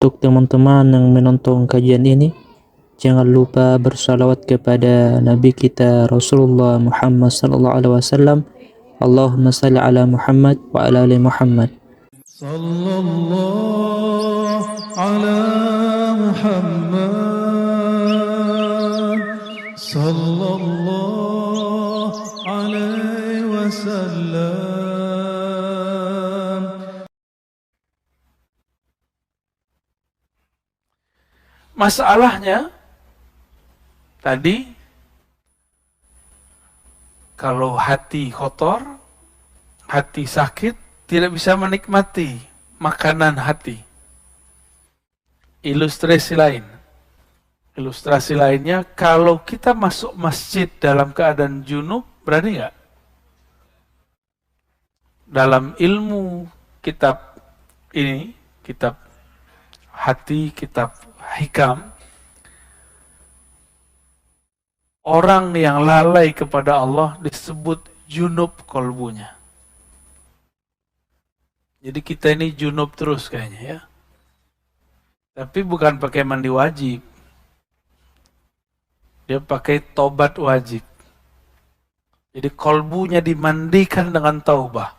Untuk teman-teman yang menonton kajian ini, jangan lupa bersalawat kepada Nabi kita Rasulullah Muhammad sallallahu alaihi wasallam. Allahumma salli ala Muhammad wa ala ali Muhammad. Sallallahu ala Muhammad sallallahu alaihi wasallam. Masalahnya tadi, kalau hati kotor, hati sakit, tidak bisa menikmati makanan hati. Ilustrasi lainnya, kalau kita masuk masjid dalam keadaan junub, berani nggak? Dalam ilmu kitab ini, kitab hati, kitab hikam, orang yang lalai kepada Allah disebut junub kolbunya. Jadi kita ini junub terus kayaknya ya. Tapi bukan pakai mandi wajib. Dia pakai tobat wajib. Jadi kolbunya dimandikan dengan taubah,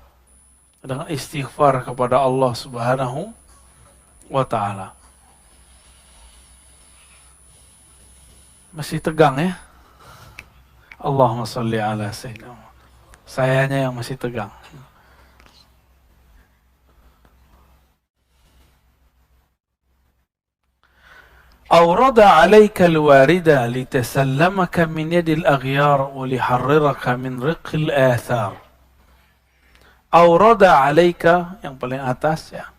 dengan istighfar kepada Allah Subhanahu wa ta'ala. Masih tegang ya? Allahumma sholli ala sayyidina. Sayanya yang masih tegang. Awrada alaika alwarida litasallamaka min yadil aghyar wa liharriraka min riqil athar. Awrada alaika, yang paling atas ya.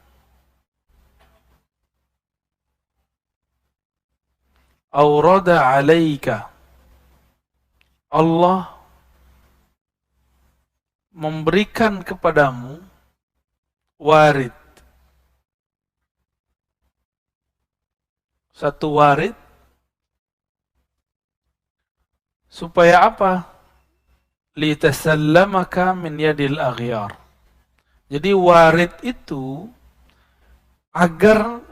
Awrada alaika, Allah memberikan kepadamu warid. Satu warid supaya apa? Litasallamaka min yadil aghyar. Jadi warid itu agar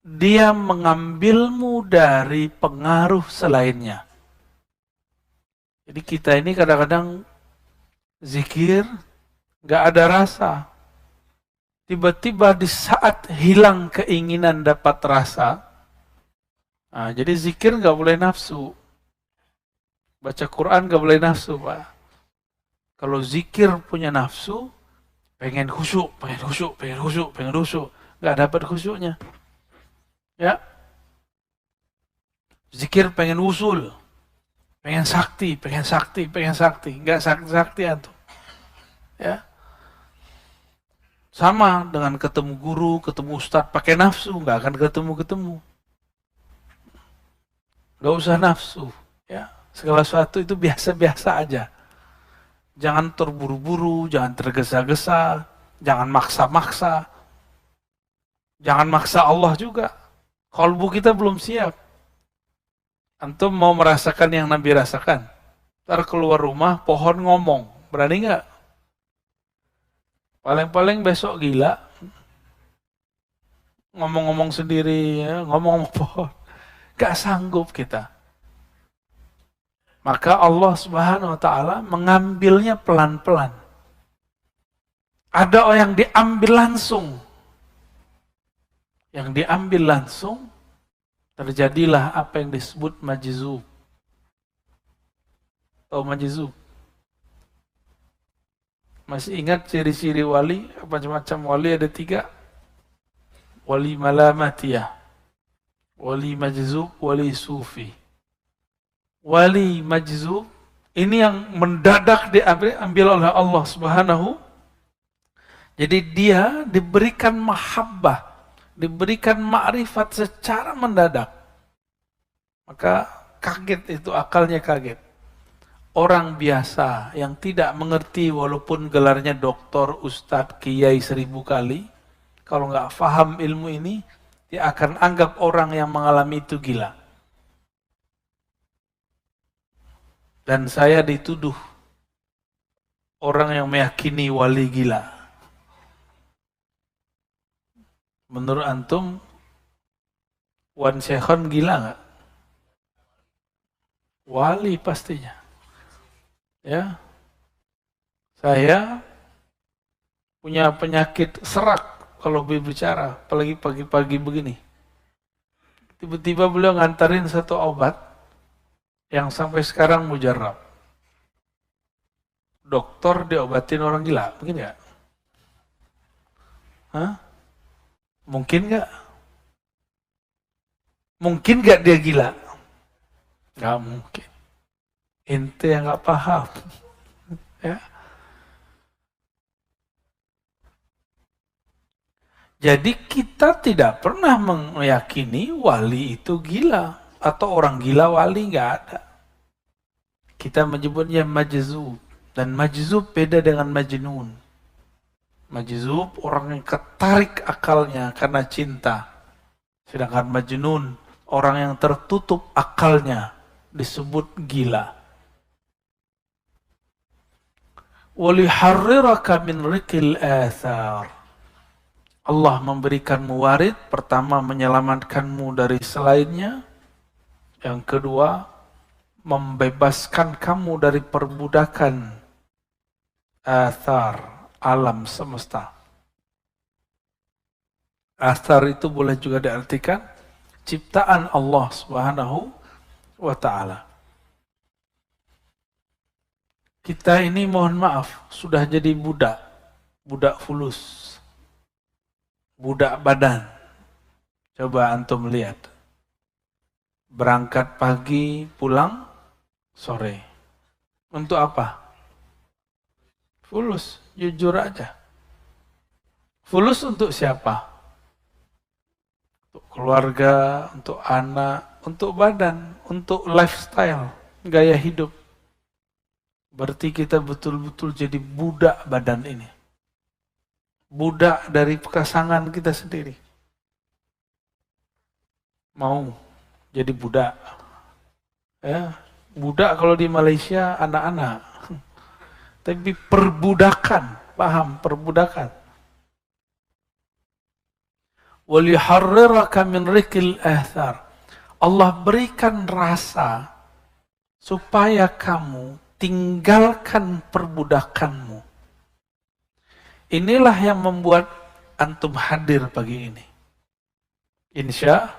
dia mengambilmu dari pengaruh selainnya. Jadi kita ini kadang-kadang zikir gak ada rasa. Tiba-tiba di saat hilang keinginan dapat rasa. Nah, jadi zikir gak boleh nafsu. Baca Quran gak boleh nafsu, Pak. Kalau zikir punya nafsu, pengen khusyuk, gak dapat khusyuknya. Ya, zikir pengen usul, pengen sakti, nggak sakti antum. Ya, sama dengan ketemu guru, ketemu ustadz pakai nafsu, nggak akan ketemu. Nggak usah nafsu. Ya, segala sesuatu itu biasa-biasa aja. Jangan terburu-buru, jangan tergesa-gesa, jangan maksa-maksa, jangan maksa Allah juga. Kalbu kita belum siap. Antum mau merasakan yang Nabi rasakan? Ntar keluar rumah, pohon ngomong. Berani nggak? Paling-paling besok gila. Ngomong-ngomong sendiri, ya, ngomong pohon. Gak sanggup kita. Maka Allah Subhanahu wa ta'ala mengambilnya pelan-pelan. Ada yang diambil langsung. Yang diambil langsung, terjadilah apa yang disebut majzub. Tahu majzub? Masih ingat ciri-ciri wali? Macam-macam wali ada 3. Wali malamatiyah, wali majzub, wali sufi. Wali majzub ini yang mendadak diambil oleh Allah Subhanahu. Jadi dia diberikan mahabbah, diberikan ma'rifat secara mendadak. Maka kaget itu, akalnya kaget. Orang biasa yang tidak mengerti walaupun gelarnya doktor, ustadz, kiai 1000 kali, kalau nggak paham ilmu ini, dia akan anggap orang yang mengalami itu gila. Dan saya dituduh orang yang meyakini wali gila. Menurut antum, Wan Syekhon gila nggak? Wali pastinya. Ya, saya punya penyakit serak kalau berbicara, apalagi pagi-pagi begini. Tiba-tiba beliau ngantarin satu obat yang sampai sekarang mujarab. Dokter diobatin orang gila, mungkin nggak? Hah? Mungkin nggak? Mungkin nggak dia gila? Nggak mungkin. Ente yang nggak paham. Ya. Jadi kita tidak pernah meyakini wali itu gila atau orang gila wali, nggak ada. Kita menyebutnya majzub, dan majzub beda dengan majnun. Majzub orang yang ketarik akalnya karena cinta, sedangkan majnun orang yang tertutup akalnya disebut gila. Waliharriraka min rikil athar. Allah memberikanmu warid, pertama menyelamatkanmu dari selainnya, yang kedua membebaskan kamu dari perbudakan athar, alam semesta. Athar itu boleh juga diartikan ciptaan Allah Subhanahu wa ta'ala. Kita ini mohon maaf sudah jadi budak fulus, budak badan. Coba antum lihat. Berangkat pagi, pulang sore. Untuk apa? Fulus, jujur aja. Fulus untuk siapa? Untuk keluarga, untuk anak, untuk badan, untuk lifestyle, gaya hidup. Berarti kita betul-betul jadi budak badan ini. Budak dari pasangan kita sendiri. Mau jadi budak. Ya, budak kalau di Malaysia anak-anak. Tapi perbudakan, paham perbudakan. Waliharriraka min rikil athar. Allah berikan rasa supaya kamu tinggalkan perbudakanmu. Inilah yang membuat antum hadir pagi ini. Insya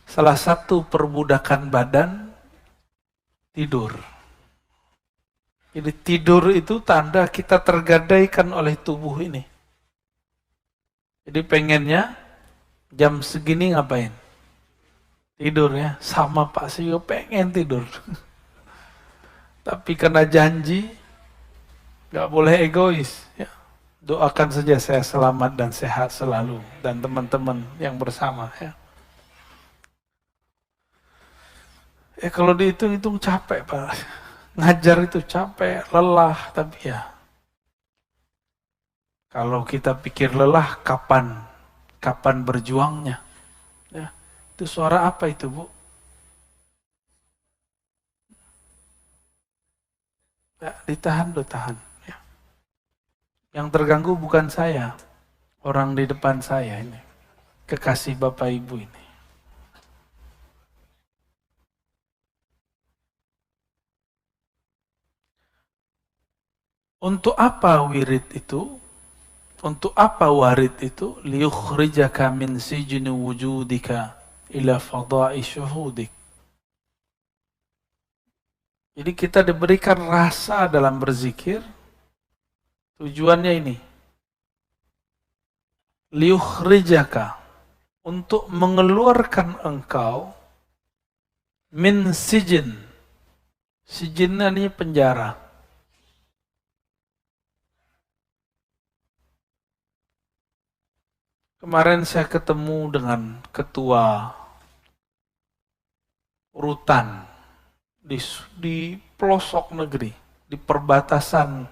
salah satu perbudakan badan tidur. Jadi tidur itu tanda kita tergadaikan oleh tubuh ini. Jadi pengennya jam segini ngapain? Tidur ya. Sama Pak Sio pengen tidur. Tapi karena janji, gak boleh egois. Ya. Doakan saja saya selamat dan sehat selalu. Dan teman-teman yang bersama. Ya. Kalau dihitung-hitung capek Pak. Ngajar itu capek, lelah. Tapi ya, kalau kita pikir lelah, kapan berjuangnya? Ya. Itu suara apa itu Bu? Ya, ditahan. Ya. Yang terganggu bukan saya, orang di depan saya ini, kekasih Bapak Ibu ini. Untuk apa wirid itu? Untuk apa warid itu? Liyukhrijaka min sijni wujudika ila fadai syuhudik. Jadi kita diberikan rasa dalam berzikir, tujuannya ini. Liyukhrijaka, untuk mengeluarkan engkau min sijin. Sijinnya ini penjara. Kemarin saya ketemu dengan ketua rutan di pelosok negeri, di perbatasan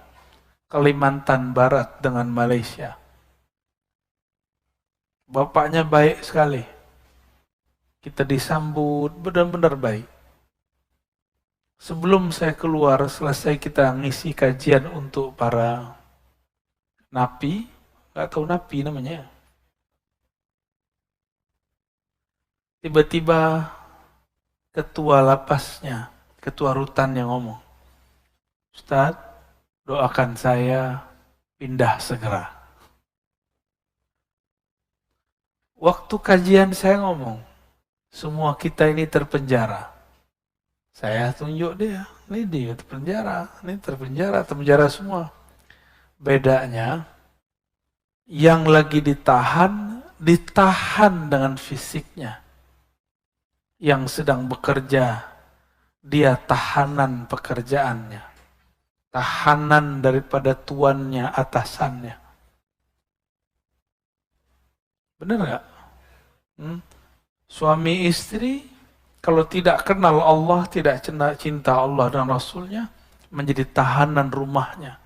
Kalimantan Barat dengan Malaysia. Bapaknya baik sekali. Kita disambut benar-benar baik. Sebelum saya keluar, selesai kita ngisi kajian untuk para napi, nggak tahu napi namanya, Tiba-tiba ketua lapasnya, ketua rutan yang ngomong, Ustadz, doakan saya pindah segera. Waktu kajian saya ngomong, semua kita ini terpenjara. Saya tunjuk dia, ini dia terpenjara, ini terpenjara semua. Bedanya, yang lagi ditahan dengan fisiknya. Yang sedang bekerja, dia tahanan pekerjaannya. Tahanan daripada tuannya, atasannya. Benar nggak? Suami istri, kalau tidak kenal Allah, tidak cinta Allah dan Rasulnya, menjadi tahanan rumahnya.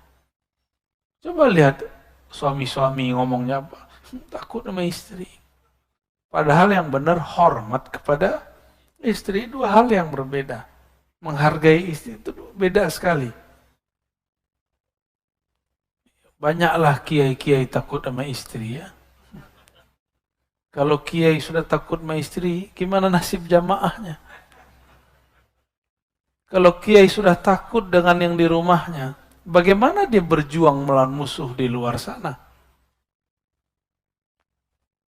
Coba lihat suami-suami ngomongnya apa? Takut sama istri. Padahal yang benar hormat kepada istri, dua hal yang berbeda. Menghargai istri itu beda sekali. Banyaklah kiai-kiai takut sama istri ya. Kalau kiai sudah takut sama istri, gimana nasib jamaahnya? Kalau kiai sudah takut dengan yang di rumahnya, bagaimana dia berjuang melawan musuh di luar sana?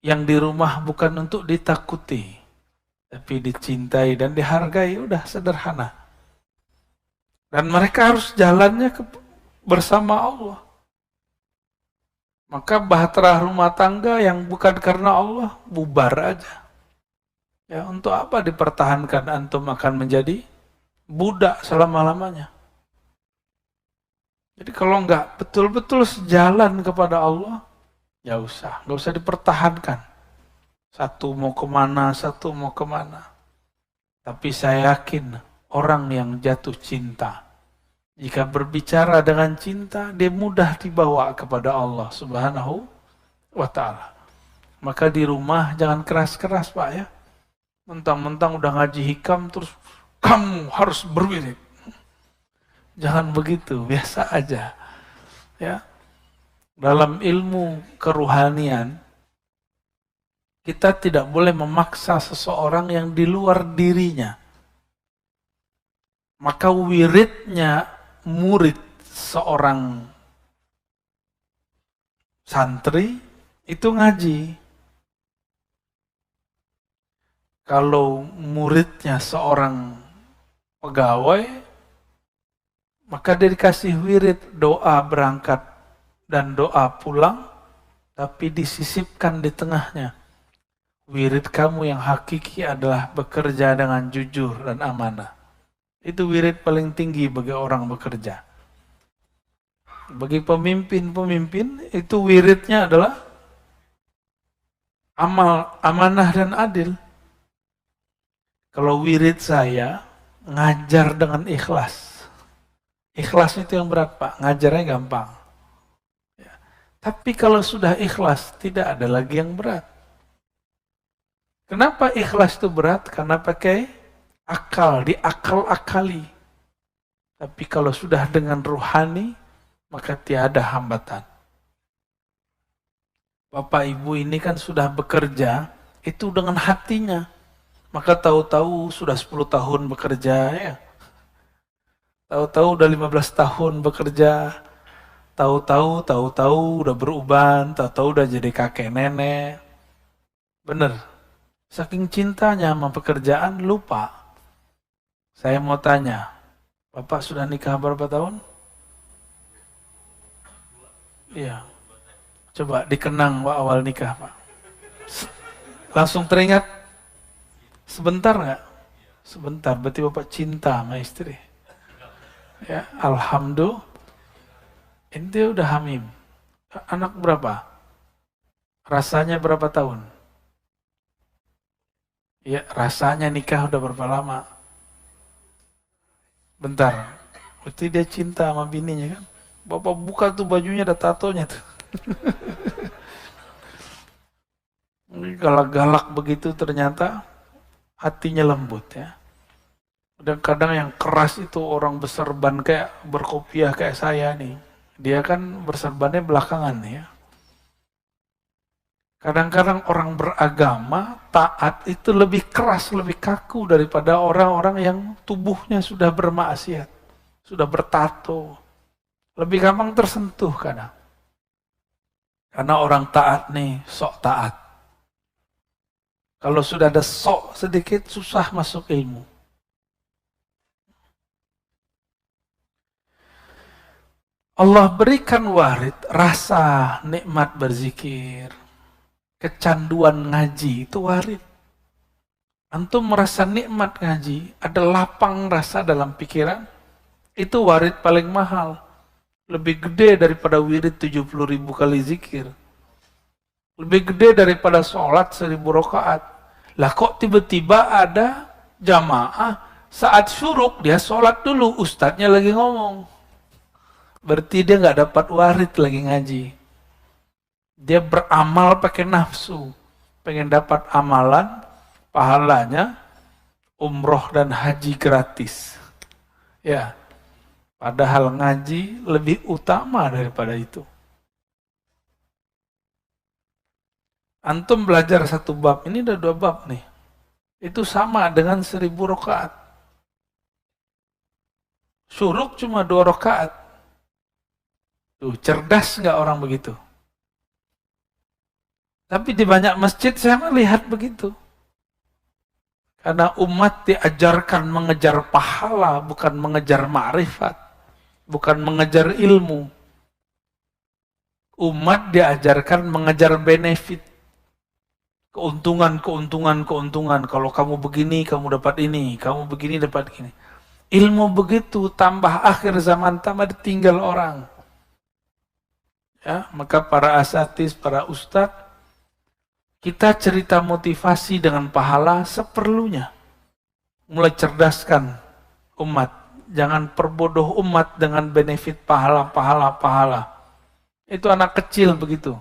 Yang di rumah bukan untuk ditakuti, tapi dicintai dan dihargai, udah sederhana. Dan mereka harus jalannya bersama Allah. Maka bahtera rumah tangga yang bukan karena Allah, bubar aja. Ya, untuk apa dipertahankan? Antum akan menjadi budak selama-lamanya. Jadi kalau enggak betul-betul sejalan kepada Allah, ya nggak usah dipertahankan. Satu mau kemana, satu mau kemana. Tapi saya yakin orang yang jatuh cinta, jika berbicara dengan cinta, dia mudah dibawa kepada Allah Subhanahu wa ta'ala. Maka di rumah jangan keras-keras Pak ya. Mentang-mentang udah ngaji hikam, terus kamu harus berwirid. Jangan begitu, biasa aja. Ya. Dalam ilmu keruhanian, kita tidak boleh memaksa seseorang yang di luar dirinya. Maka wiridnya murid seorang santri itu ngaji. Kalau muridnya seorang pegawai, maka dia dikasih wirid doa berangkat dan doa pulang, tapi disisipkan di tengahnya. Wirid kamu yang hakiki adalah bekerja dengan jujur dan amanah. Itu wirid paling tinggi bagi orang bekerja. Bagi pemimpin, itu wiridnya adalah amanah dan adil. Kalau wirid saya, ngajar dengan ikhlas. Ikhlas itu yang berat Pak, ngajarnya gampang. Ya. Tapi kalau sudah ikhlas, tidak ada lagi yang berat. Kenapa ikhlas itu berat? Karena pakai akal, diakal-akali. Tapi kalau sudah dengan ruhani, maka tiada hambatan. Bapak Ibu ini kan sudah bekerja, itu dengan hatinya. Maka tahu-tahu sudah 10 tahun bekerja ya. Tahu-tahu udah 15 tahun bekerja. Tahu-tahu udah beruban, tahu-tahu udah jadi kakek nenek. Bener. Saking cintanya sama pekerjaan lupa. Saya mau tanya, Bapak sudah nikah berapa tahun? Iya. Coba dikenang Pak awal nikah Pak. Langsung teringat? Sebentar nggak? Sebentar, berarti Bapak cinta sama istri. Ya, alhamdulillah. Ente udah hamil. Anak berapa? Rasanya berapa tahun? Ya, rasanya nikah udah berapa lama? Bentar. Berarti dia cinta sama bininya kan? Bapak buka tuh bajunya ada tatonya tuh. Galak-galak begitu ternyata hatinya lembut ya. Dan kadang yang keras itu orang berserban kayak berkopiah kayak saya nih. Dia kan berserbannya belakangan ya. Kadang-kadang orang beragama, taat itu lebih keras, lebih kaku daripada orang-orang yang tubuhnya sudah bermaksiat, sudah bertato. Lebih gampang tersentuh kadang. Karena orang taat nih, sok taat. Kalau sudah ada sok sedikit, susah masuk ilmu. Allah berikan warid rasa nikmat berzikir. Kecanduan ngaji itu warid. Antum merasa nikmat ngaji, ada lapang rasa dalam pikiran, itu warid paling mahal. Lebih gede daripada wirid 70.000 kali zikir. Lebih gede daripada sholat 1000 rakaat. Lah kok tiba-tiba ada jamaah, saat syuruk dia sholat dulu, ustadznya lagi ngomong. Berarti dia nggak dapat warid lagi ngaji. Dia beramal pakai nafsu, pengen dapat amalan, pahalanya, umroh dan haji gratis. Ya, padahal ngaji lebih utama daripada itu. Antum belajar satu bab, ini ada 2 bab nih. Itu sama dengan 1000 rakaat. Syuruk cuma 2 rakaat. Tuh, cerdas nggak orang begitu? Tapi di banyak masjid saya melihat begitu. Karena umat diajarkan mengejar pahala, bukan mengejar ma'rifat, bukan mengejar ilmu. Umat diajarkan mengejar benefit. Keuntungan. Kalau kamu begini, kamu dapat ini. Kamu begini, dapat ini. Ilmu begitu, tambah akhir zaman, tambah ditinggal orang. Ya, maka para asatidz, para ustadz, kita cerita motivasi dengan pahala seperlunya. Mulai cerdaskan umat. Jangan perbodoh umat dengan benefit pahala. Itu anak kecil begitu.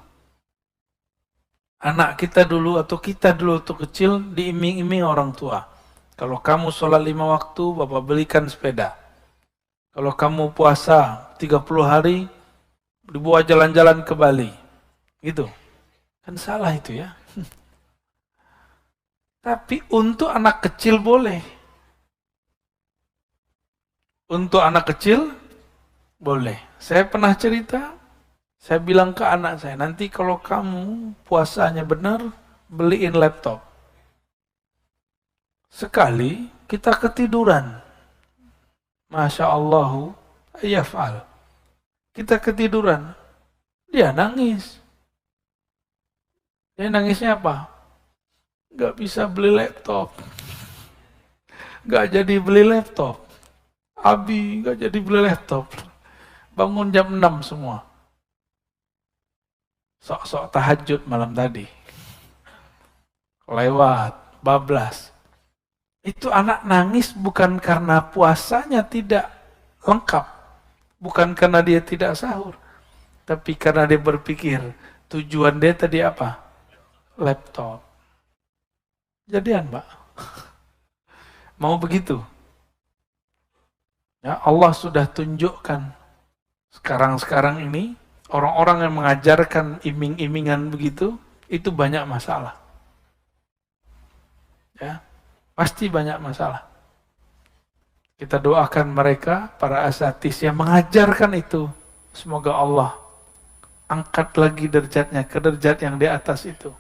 Anak kita dulu atau kita dulu waktu kecil diiming-iming orang tua. Kalau kamu sholat 5 waktu, bapak belikan sepeda. Kalau kamu puasa 30 hari, dibawa jalan-jalan ke Bali. Gitu. Kan salah itu ya. Tapi untuk anak kecil boleh. Untuk anak kecil boleh. Saya pernah cerita, saya bilang ke anak saya, nanti kalau kamu puasanya benar, beliin laptop. Sekali kita ketiduran. Masya Allahu yaf'al. Kita ketiduran. Dia nangis. Dia nangisnya apa? Gak bisa beli laptop. Gak jadi beli laptop. Abi gak jadi beli laptop. Bangun jam 6 semua. Sok-sok tahajud malam tadi. Lewat, bablas. Itu anak nangis bukan karena puasanya tidak lengkap. Bukan karena dia tidak sahur. Tapi karena dia berpikir, tujuan dia tadi apa? Laptop. Jadian, Pak. Mau begitu? Ya, Allah sudah tunjukkan sekarang ini orang-orang yang mengajarkan iming-imingan begitu itu banyak masalah. Ya, pasti banyak masalah. Kita doakan mereka, para asatidz yang mengajarkan itu, semoga Allah angkat lagi derajatnya ke derajat yang di atas itu.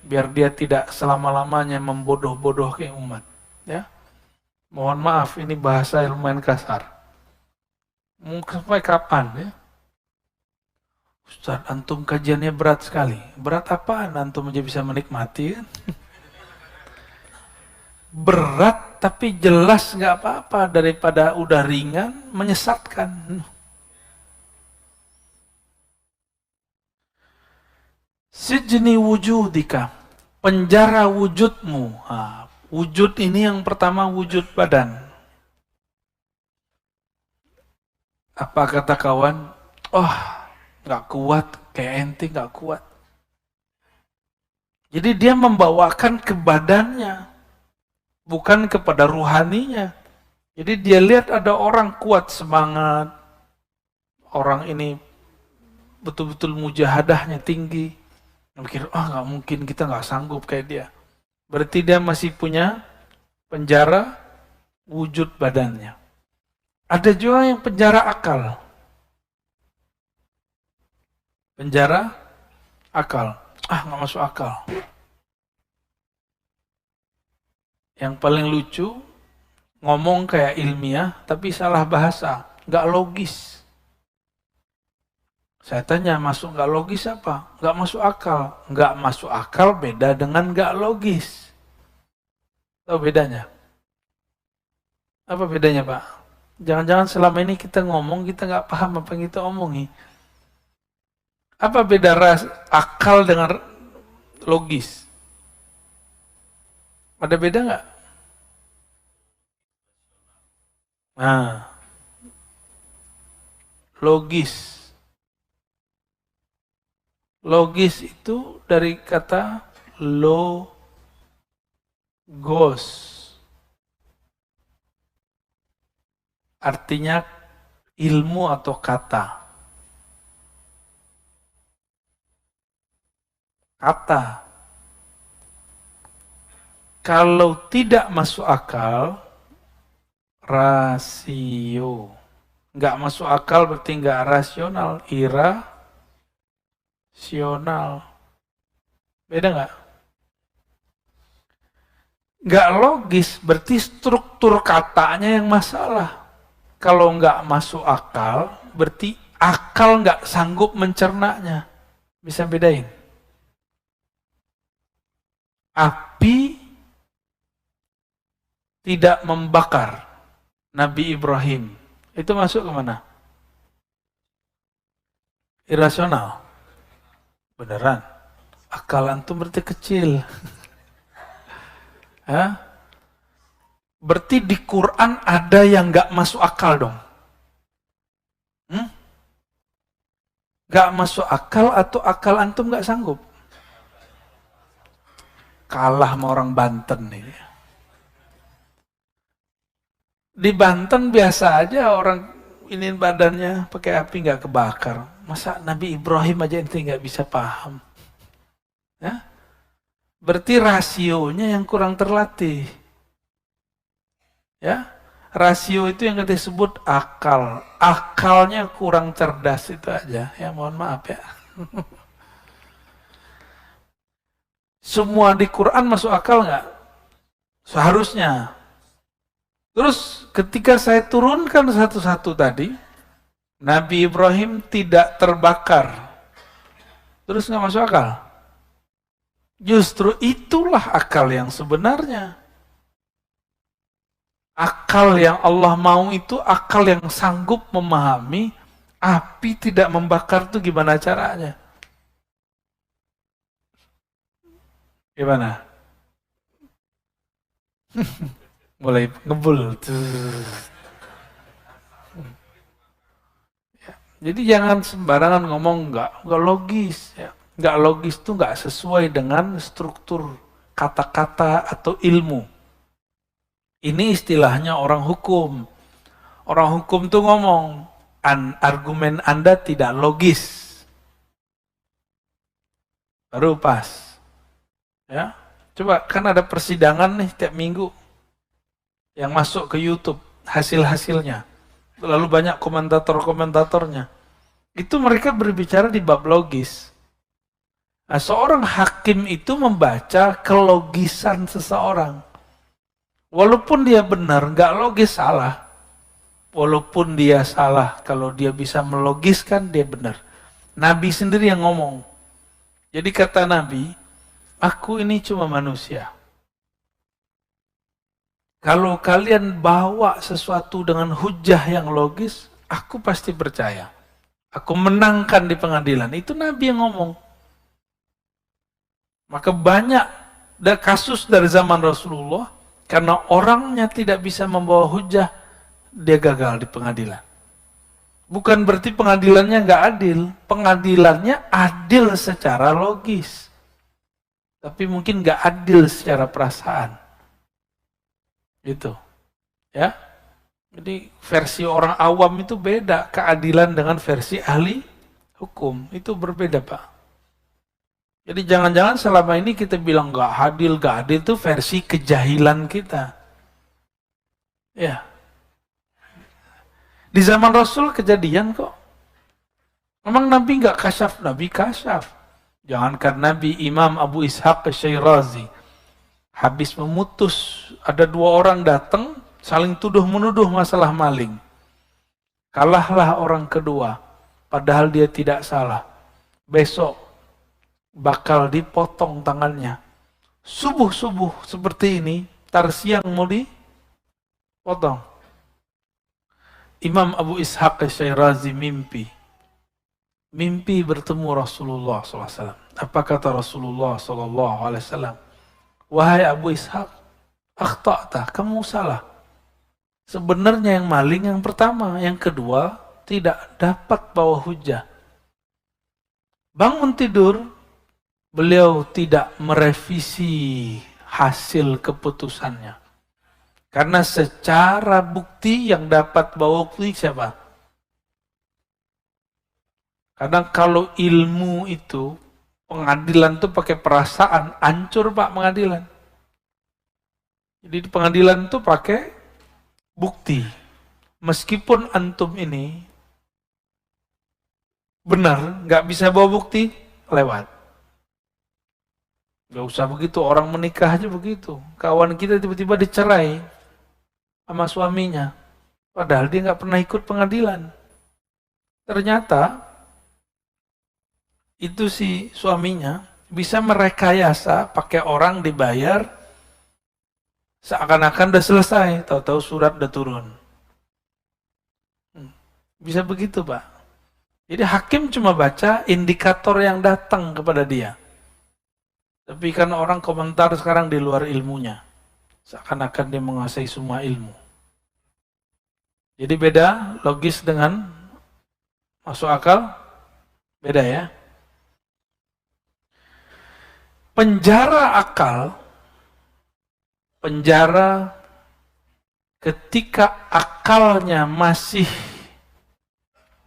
Biar dia tidak selama-lamanya membodoh-bodohkan umat. Ya, mohon maaf ini bahasa lumayan kasar. Mungkin sampai kapan ya? Ustaz, antum kajiannya berat sekali. Berat apaan antum aja bisa menikmati kan? Berat tapi jelas nggak apa-apa daripada udah ringan menyesatkan. Sijni wujudika, penjara wujudmu. Wujud ini yang pertama wujud badan. Apa kata kawan? Oh, nggak kuat, kayak ente nggak kuat. Jadi dia membawakan ke badannya, bukan kepada ruhaninya. Jadi dia lihat ada orang kuat semangat, orang ini betul-betul mujahadahnya tinggi. Mikir, nggak mungkin, kita nggak sanggup kayak dia. Berarti dia masih punya penjara wujud badannya. Ada juga yang penjara akal. Penjara akal. Nggak masuk akal. Yang paling lucu, ngomong kayak ilmiah, tapi salah bahasa. Nggak logis. Saya tanya, masuk nggak logis apa? Nggak masuk akal. Nggak masuk akal beda dengan nggak logis. Tahu bedanya? Apa bedanya, Pak? Jangan-jangan selama ini kita ngomong, kita nggak paham apa yang kita omongi. Apa beda akal dengan logis? Ada beda nggak? Nah, logis. Logis itu dari kata logos. Artinya ilmu atau kata. Kata. Kalau tidak masuk akal, rasio. Nggak masuk akal berarti nggak rasional, irasional. Beda nggak? Nggak logis berarti struktur katanya yang masalah. Kalau nggak masuk akal, berarti akal nggak sanggup mencernanya. Bisa bedain? Api tidak membakar Nabi Ibrahim. Itu masuk kemana? Irasional. Beneran. Akal antum berarti kecil. Hah? Berarti di Quran ada yang nggak masuk akal dong. Nggak masuk akal atau akal antum nggak sanggup? Kalah sama orang Banten nih. Di Banten biasa aja orang ini badannya pakai api nggak kebakar. Masa Nabi Ibrahim aja ente nggak bisa paham? Ya? Berarti rasionya yang kurang terlatih. Ya, rasio itu yang kita sebut akal. Akalnya kurang cerdas itu aja. Ya mohon maaf ya. Semua di Quran masuk akal nggak? Seharusnya. Terus ketika saya turunkan satu-satu tadi, Nabi Ibrahim tidak terbakar. Terus nggak masuk akal? Justru itulah akal yang sebenarnya. Akal yang Allah mau itu akal yang sanggup memahami api tidak membakar itu gimana caranya. Gimana? Mulai ngebul. Ya, jadi jangan sembarangan ngomong nggak logis. Ya. Nggak logis itu nggak sesuai dengan struktur kata-kata atau ilmu. Ini istilahnya orang hukum. Orang hukum tuh ngomong, argumen Anda tidak logis. Baru pas. Ya, coba kan ada persidangan nih tiap minggu yang masuk ke YouTube hasil-hasilnya. Lalu banyak komentator-komentatornya. Itu mereka berbicara di bab logis. Nah, seorang hakim itu membaca kelogisan seseorang. Walaupun dia benar, nggak logis salah. Walaupun dia salah, kalau dia bisa melogiskan, dia benar. Nabi sendiri yang ngomong. Jadi kata Nabi, aku ini cuma manusia. Kalau kalian bawa sesuatu dengan hujah yang logis, aku pasti percaya. Aku menangkan di pengadilan. Itu Nabi yang ngomong. Maka banyak kasus dari zaman Rasulullah, karena orangnya tidak bisa membawa hujah, dia gagal di pengadilan. Bukan berarti pengadilannya nggak adil. Pengadilannya adil secara logis. Tapi mungkin nggak adil secara perasaan. Gitu. Ya. Jadi versi orang awam itu beda. Keadilan dengan versi ahli hukum. Itu berbeda, Pak. Jadi jangan-jangan selama ini kita bilang gak adil itu versi kejahilan kita. Ya. Di zaman Rasul kejadian kok. Memang Nabi gak kasyaf, Nabi kasyaf. Jangankan Nabi, Imam Abu Ishaq Asy-Syirazi habis memutus, ada 2 orang datang saling tuduh-menuduh masalah maling. Kalahlah orang kedua, padahal dia tidak salah. Besok bakal dipotong tangannya. Subuh-subuh seperti ini, tar siang mau dipotong. Imam Abu Ishaq Asy-Syirazi mimpi bertemu Rasulullah SAW. Apa kata Rasulullah SAW? Wahai Abu Ishaq, akhta'ta, kamu salah. Sebenarnya yang maling yang pertama, yang kedua tidak dapat bawa hujah. Bangun tidur, beliau tidak merevisi hasil keputusannya. Karena secara bukti yang dapat bawa bukti siapa? Kadang kalau ilmu itu, pengadilan itu pakai perasaan, hancur Pak pengadilan. Jadi di pengadilan itu pakai bukti. Meskipun antum ini benar, nggak bisa bawa bukti, lewat. Nggak usah begitu, orang menikah aja begitu. Kawan kita tiba-tiba dicerai sama suaminya, padahal dia nggak pernah ikut pengadilan. Ternyata itu si suaminya bisa merekayasa pakai orang dibayar seakan-akan udah selesai, tahu-tahu surat udah turun. Bisa begitu Pak. Jadi hakim cuma baca indikator yang datang kepada dia. Tapi kan orang komentar sekarang di luar ilmunya. Seakan-akan dia menguasai semua ilmu. Jadi beda logis dengan masuk akal? Beda ya. Penjara akal, penjara ketika akalnya masih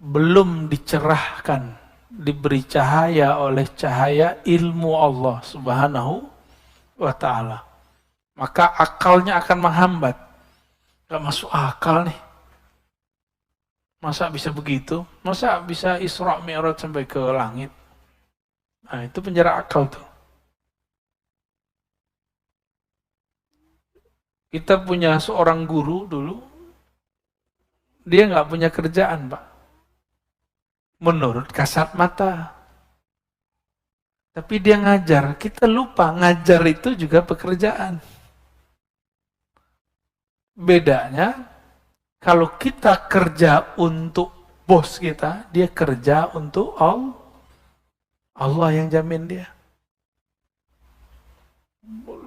belum dicerahkan, diberi cahaya oleh cahaya ilmu Allah Subhanahu wa ta'ala. Maka akalnya akan menghambat. Gak masuk akal nih. Masa bisa begitu? Masa bisa Isra Mi'raj sampai ke langit? Nah, itu penjara akal tuh. Kita punya seorang guru dulu, dia nggak punya kerjaan, Pak. Menurut kasat mata. Tapi dia ngajar, kita lupa ngajar itu juga pekerjaan. Bedanya, kalau kita kerja untuk bos kita, dia kerja untuk Allah. Allah yang jamin dia.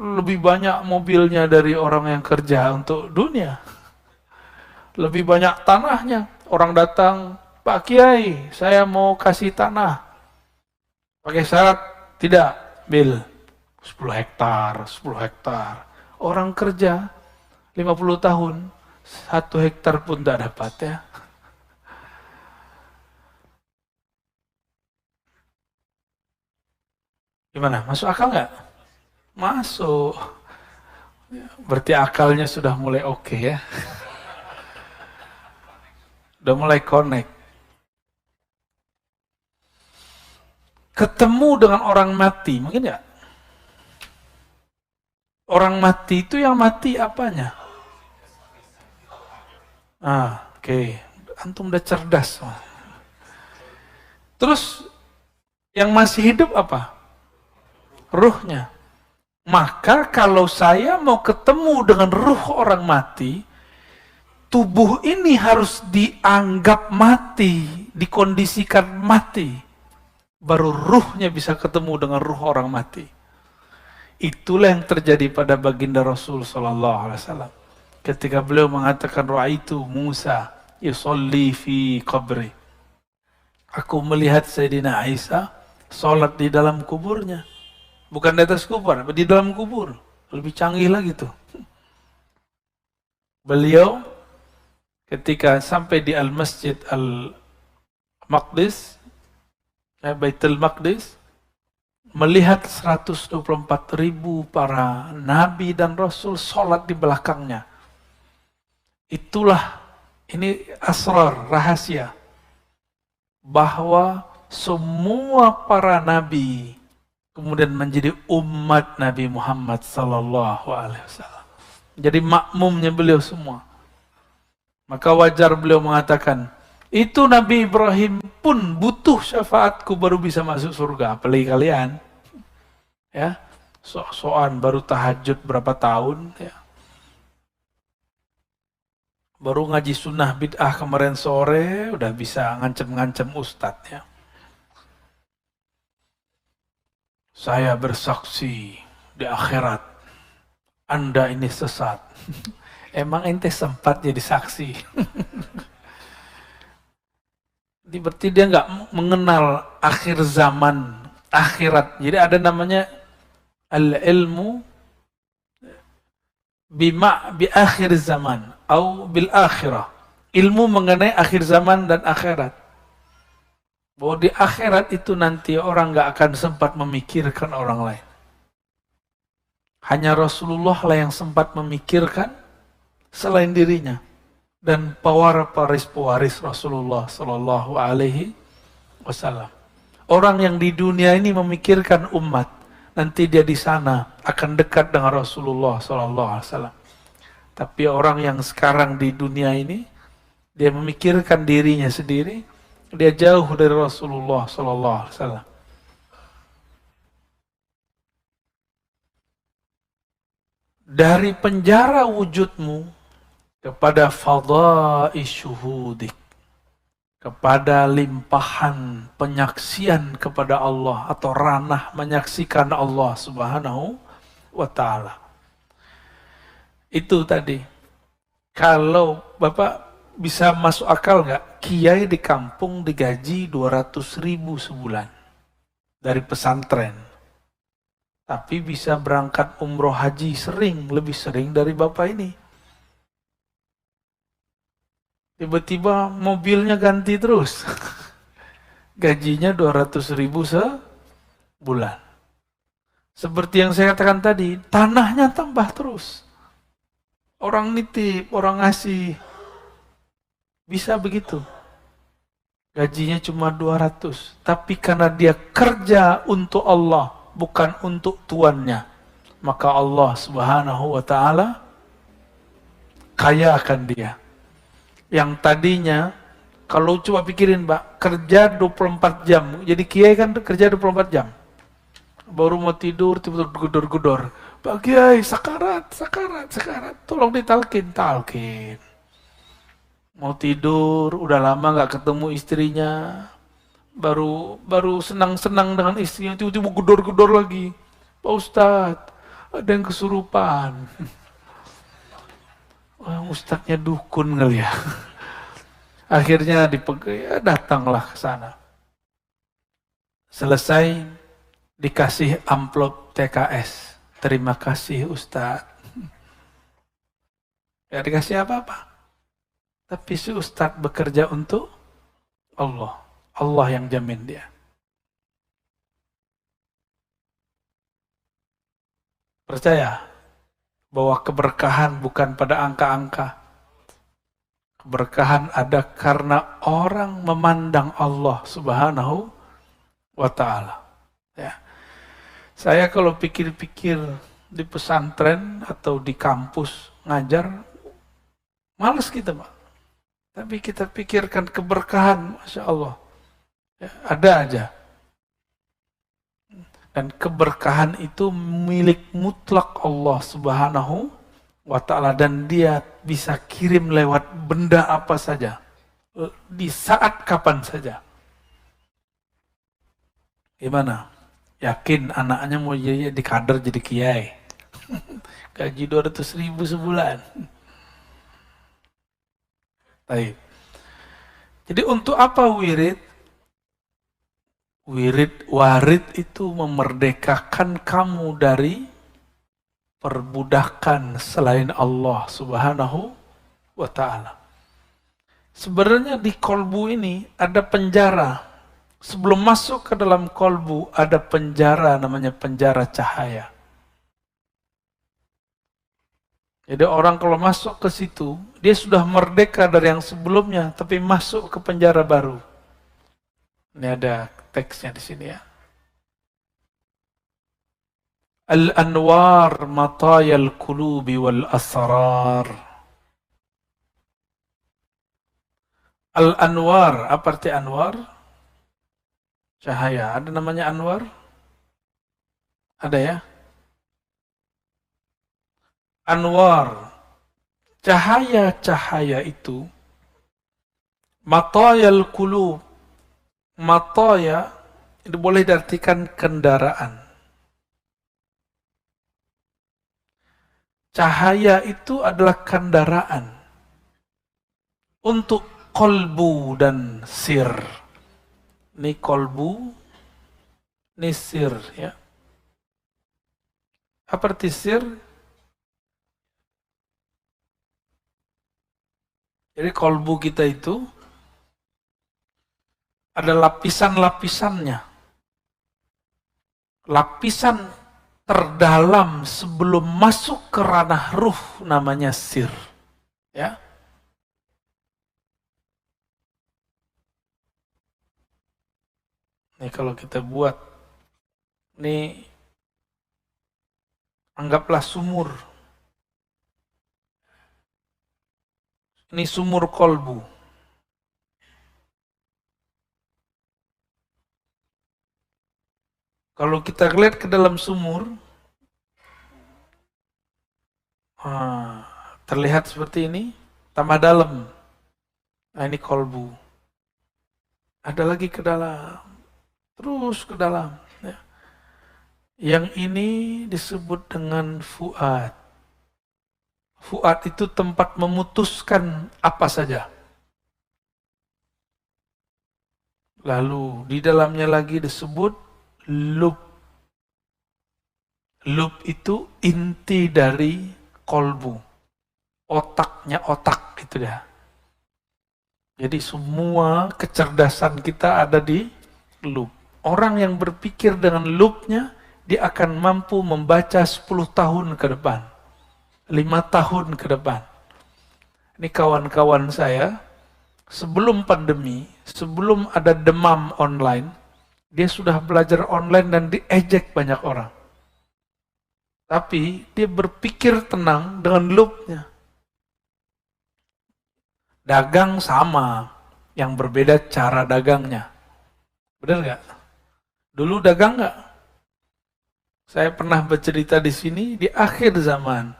Lebih banyak mobilnya dari orang yang kerja untuk dunia. Lebih banyak tanahnya. Orang datang, Pak Kiai, saya mau kasih tanah. Pakai syarat, tidak, bil 10 hektar, 10 hektar. Orang kerja 50 tahun, 1 hektar pun tidak dapat ya. Gimana, masuk akal nggak? Masuk. Berarti akalnya sudah mulai oke ya. Udah mulai connect. Ketemu dengan orang mati, mungkin ya? Orang mati itu yang mati apanya? Oke. Antum udah cerdas. Terus yang masih hidup apa? Ruhnya. Maka kalau saya mau ketemu dengan ruh orang mati, tubuh ini harus dianggap mati, dikondisikan mati. Baru ruhnya bisa ketemu dengan ruh orang mati. Itulah yang terjadi pada baginda Rasul SAW. Ketika beliau mengatakan, Ra'aitu Musa yusolli fi qabri. Aku melihat Sayyidina Isa sholat di dalam kuburnya. Bukan di atas kubur, di dalam kubur. Lebih canggih lagi tuh. Beliau ketika sampai di Al-Masjid Al-Maqdis, Baitul Maqdis, melihat 124.000 para nabi dan rasul sholat di belakangnya. Itulah, ini asrar, rahasia, bahwa semua para nabi kemudian menjadi umat Nabi Muhammad sallallahu alaihi wasallam. Jadi makmumnya beliau semua. Maka wajar beliau mengatakan, itu Nabi Ibrahim pun butuh syafaatku baru bisa masuk surga. Apalagi kalian, ya, sok-sokan baru tahajud berapa tahun, ya. Baru ngaji sunnah bid'ah kemarin sore, udah bisa ngancem-ngancem ustadz, ya. Saya bersaksi di akhirat, Anda ini sesat. Emang ente sempat jadi saksi? Berarti dia nggak mengenal akhir zaman, akhirat. Jadi ada namanya al-ilmu bi akhir zaman atau bil akhirah. Ilmu mengenai akhir zaman dan akhirat. Bahwa di akhirat itu nanti orang nggak akan sempat memikirkan orang lain. Hanya Rasulullah lah yang sempat memikirkan selain dirinya. Dan pewaris Rasulullah Sallallahu Alaihi Wasallam. Orang yang di dunia ini memikirkan umat, nanti dia di sana akan dekat dengan Rasulullah Sallallahu Alaihi Wasallam. Tapi orang yang sekarang di dunia ini, dia memikirkan dirinya sendiri, dia jauh dari Rasulullah Sallallahu Alaihi Wasallam. Dari penjara wujudmu kepada fadha'i syuhudik, kepada limpahan penyaksian kepada Allah atau ranah menyaksikan Allah Subhanahu wa ta'ala. Itu tadi. Kalau Bapak bisa masuk akal nggak? Kiai di kampung digaji 200.000 sebulan dari pesantren. Tapi bisa berangkat umroh haji lebih sering dari Bapak ini. Tiba-tiba mobilnya ganti terus. Gajinya 200.000 sebulan. Seperti yang saya katakan tadi, tanahnya tambah terus. Orang nitip, orang ngasih. Bisa begitu. Gajinya cuma 200. Tapi karena dia kerja untuk Allah, bukan untuk tuannya, maka Allah Subhanahu wa ta'ala kaya akan dia. Yang tadinya, kalau coba pikirin Mbak, kerja 24 jam. Jadi kiai kan kerja 24 jam. Baru mau tidur, tiba-tiba gedor-gedor. Pak Kiai, sakarat. Tolong ditalkin. Mau tidur, udah lama gak ketemu istrinya. Baru senang-senang dengan istrinya, tiba-tiba gedor-gedor lagi. Pak Ustadz, ada yang kesurupan. Ustadznya dukun kali ya. Akhirnya datanglah ke sana. Selesai dikasih amplop TKS. Terima kasih Ustadz. Gak dikasih apa-apa. Tapi si Ustadz bekerja untuk Allah. Allah yang jamin dia. Percaya bahwa keberkahan bukan pada angka-angka. Keberkahan ada karena orang memandang Allah Subhanahu wa ta'ala. Ya. Saya kalau pikir-pikir di pesantren atau di kampus ngajar, malas kita Pak. Tapi kita pikirkan keberkahan, Masya Allah. Ya, ada aja. Dan keberkahan itu milik mutlak Allah Subhanahu wa ta'ala. Dan dia bisa kirim lewat benda apa saja. Di saat kapan saja. Gimana? Yakin anaknya mau jadi kader jadi kiai. Gaji 200.000 sebulan. Baik. Jadi untuk apa wirid? Warid itu memerdekakan kamu dari perbudakan selain Allah Subhanahu wa ta'ala. Sebenarnya di kolbu ini ada penjara Sebelum masuk ke dalam kolbu ada penjara, namanya penjara cahaya. Jadi orang kalau masuk ke situ, dia sudah merdeka dari yang sebelumnya, tapi masuk ke penjara baru. Ini ada teksnya di sini ya. Al-anwar matayal qulubi wal asrar. Al-anwar, apa arti anwar? Cahaya. Ada namanya anwar? Ada ya? Anwar. Cahaya-cahaya itu matayal qulub. Mataya itu boleh diartikan kendaraan. Cahaya itu adalah kendaraan untuk kolbu dan sir. Ini kolbu, ini sir ya. Apa arti sir? Jadi kolbu kita itu ada lapisan-lapisannya. Lapisan terdalam sebelum masuk ke ranah ruh namanya sir. Ya. Ini kalau kita buat, ini anggaplah sumur. Ini sumur kolbu. Kalau kita lihat ke dalam sumur, terlihat seperti ini, tambah dalam. Nah ini kolbu. Ada lagi ke dalam, terus ke dalam. Ya. Yang ini disebut dengan fuad. Fuad itu tempat memutuskan apa saja. Lalu di dalamnya lagi disebut lub. Lub itu inti dari kolbu. Otaknya otak itu dia. Jadi semua kecerdasan kita ada di lub. Orang yang berpikir dengan lubnya, dia akan mampu membaca 10 tahun ke depan. 5 tahun ke depan. Ini kawan-kawan saya, sebelum pandemi, sebelum ada demam online, dia sudah belajar online dan diejek banyak orang. Tapi dia berpikir tenang dengan lubnya. Dagang sama, yang berbeda cara dagangnya. Benar nggak? Dulu dagang nggak? Saya pernah bercerita di sini, di akhir zaman,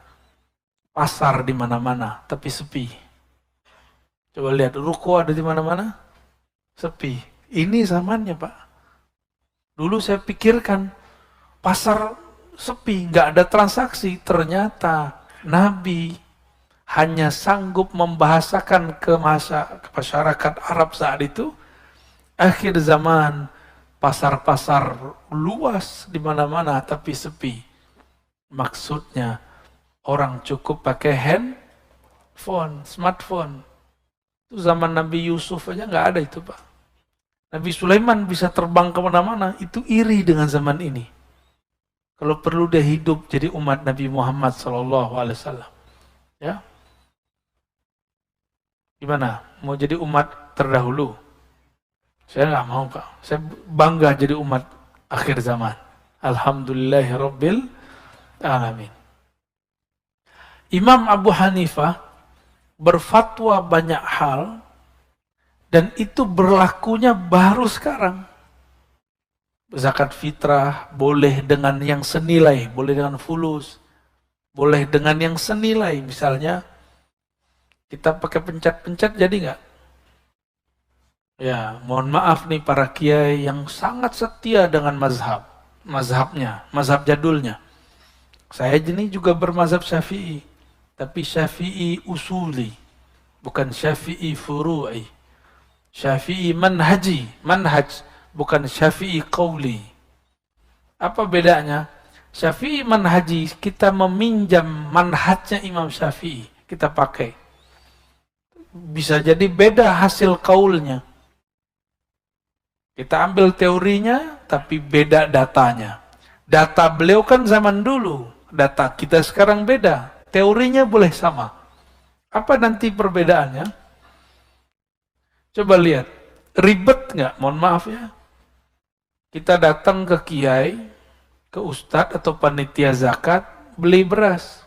pasar di mana-mana, tapi sepi. Coba lihat, ruko ada di mana-mana, sepi. Ini zamannya, Pak. Dulu saya pikirkan, pasar sepi, nggak ada transaksi. Ternyata Nabi hanya sanggup membahasakan ke masyarakat Arab saat itu, akhir zaman, pasar-pasar luas di mana-mana, tapi sepi. Maksudnya, orang cukup pakai handphone, smartphone. Itu zaman Nabi Yusuf aja nggak ada itu, Pak. Nabi Sulaiman bisa terbang kemana-mana, itu iri dengan zaman ini. Kalau perlu dia hidup jadi umat Nabi Muhammad SAW. Ya, gimana? Mau jadi umat terdahulu? Saya nggak mau, Pak. Saya bangga jadi umat akhir zaman. Alhamdulillahirabbil alamin. Imam Abu Hanifah berfatwa banyak hal dan itu berlakunya baru sekarang. Zakat fitrah boleh dengan yang senilai, boleh dengan fulus, boleh dengan yang senilai. Misalnya kita pakai pencet-pencet jadi nggak? Ya, mohon maaf nih para kiai yang sangat setia dengan mazhabnya, mazhab jadulnya. Saya ini juga bermazhab Syafi'i, tapi Syafi'i usuli, bukan Syafi'i furu'i. Syafi'i manhaj, bukan Syafi'i qauli. Apa bedanya? Syafi'i manhaji, kita meminjam manhajnya Imam Syafi'i, kita pakai. Bisa jadi beda hasil kaulnya. Kita ambil teorinya, tapi beda datanya. Data beliau kan zaman dulu, data kita sekarang beda. Teorinya boleh sama. Apa nanti perbedaannya? Coba lihat, ribet nggak? Mohon maaf ya. Kita datang ke kiai, ke ustadz atau panitia zakat, beli beras.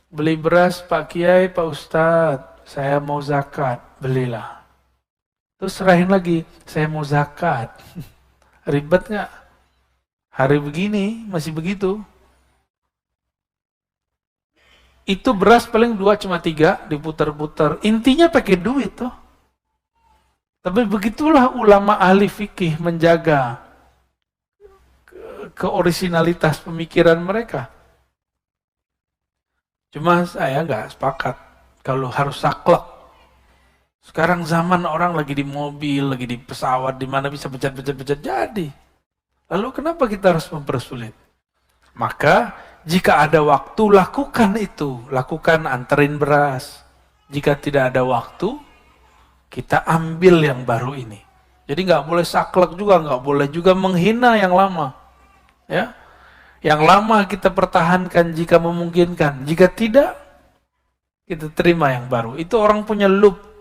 Beli beras, Pak Kiai, Pak Ustadz, saya mau zakat, belilah. Terus serahin lagi, saya mau zakat. Ribet nggak? Hari begini masih begitu. Itu beras paling 2 cuma 3 diputar-putar. Intinya pakai duit toh. Tapi begitulah ulama ahli fikih menjaga keorisinalitas pemikiran mereka. Cuma saya nggak sepakat kalau harus saklek. Sekarang zaman orang lagi di mobil, lagi di pesawat, di mana bisa pencet jadi. Lalu kenapa kita harus mempersulit? Maka jika ada waktu, lakukan itu. Lakukan, anterin beras. Jika tidak ada waktu, kita ambil yang baru ini. Jadi nggak boleh saklek juga, nggak boleh juga menghina yang lama. Ya, yang lama kita pertahankan jika memungkinkan. Jika tidak, kita terima yang baru. Itu orang punya loop.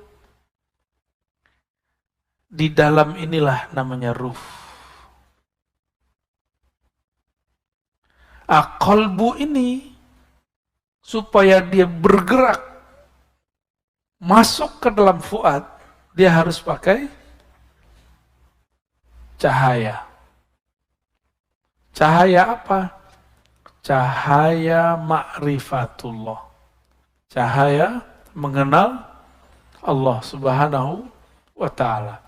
Di dalam inilah namanya ruh. Qalbu ini, supaya dia bergerak, masuk ke dalam fuad, dia harus pakai cahaya. Cahaya apa? Cahaya ma'rifatullah. Cahaya mengenal Allah Subhanahu wa ta'ala.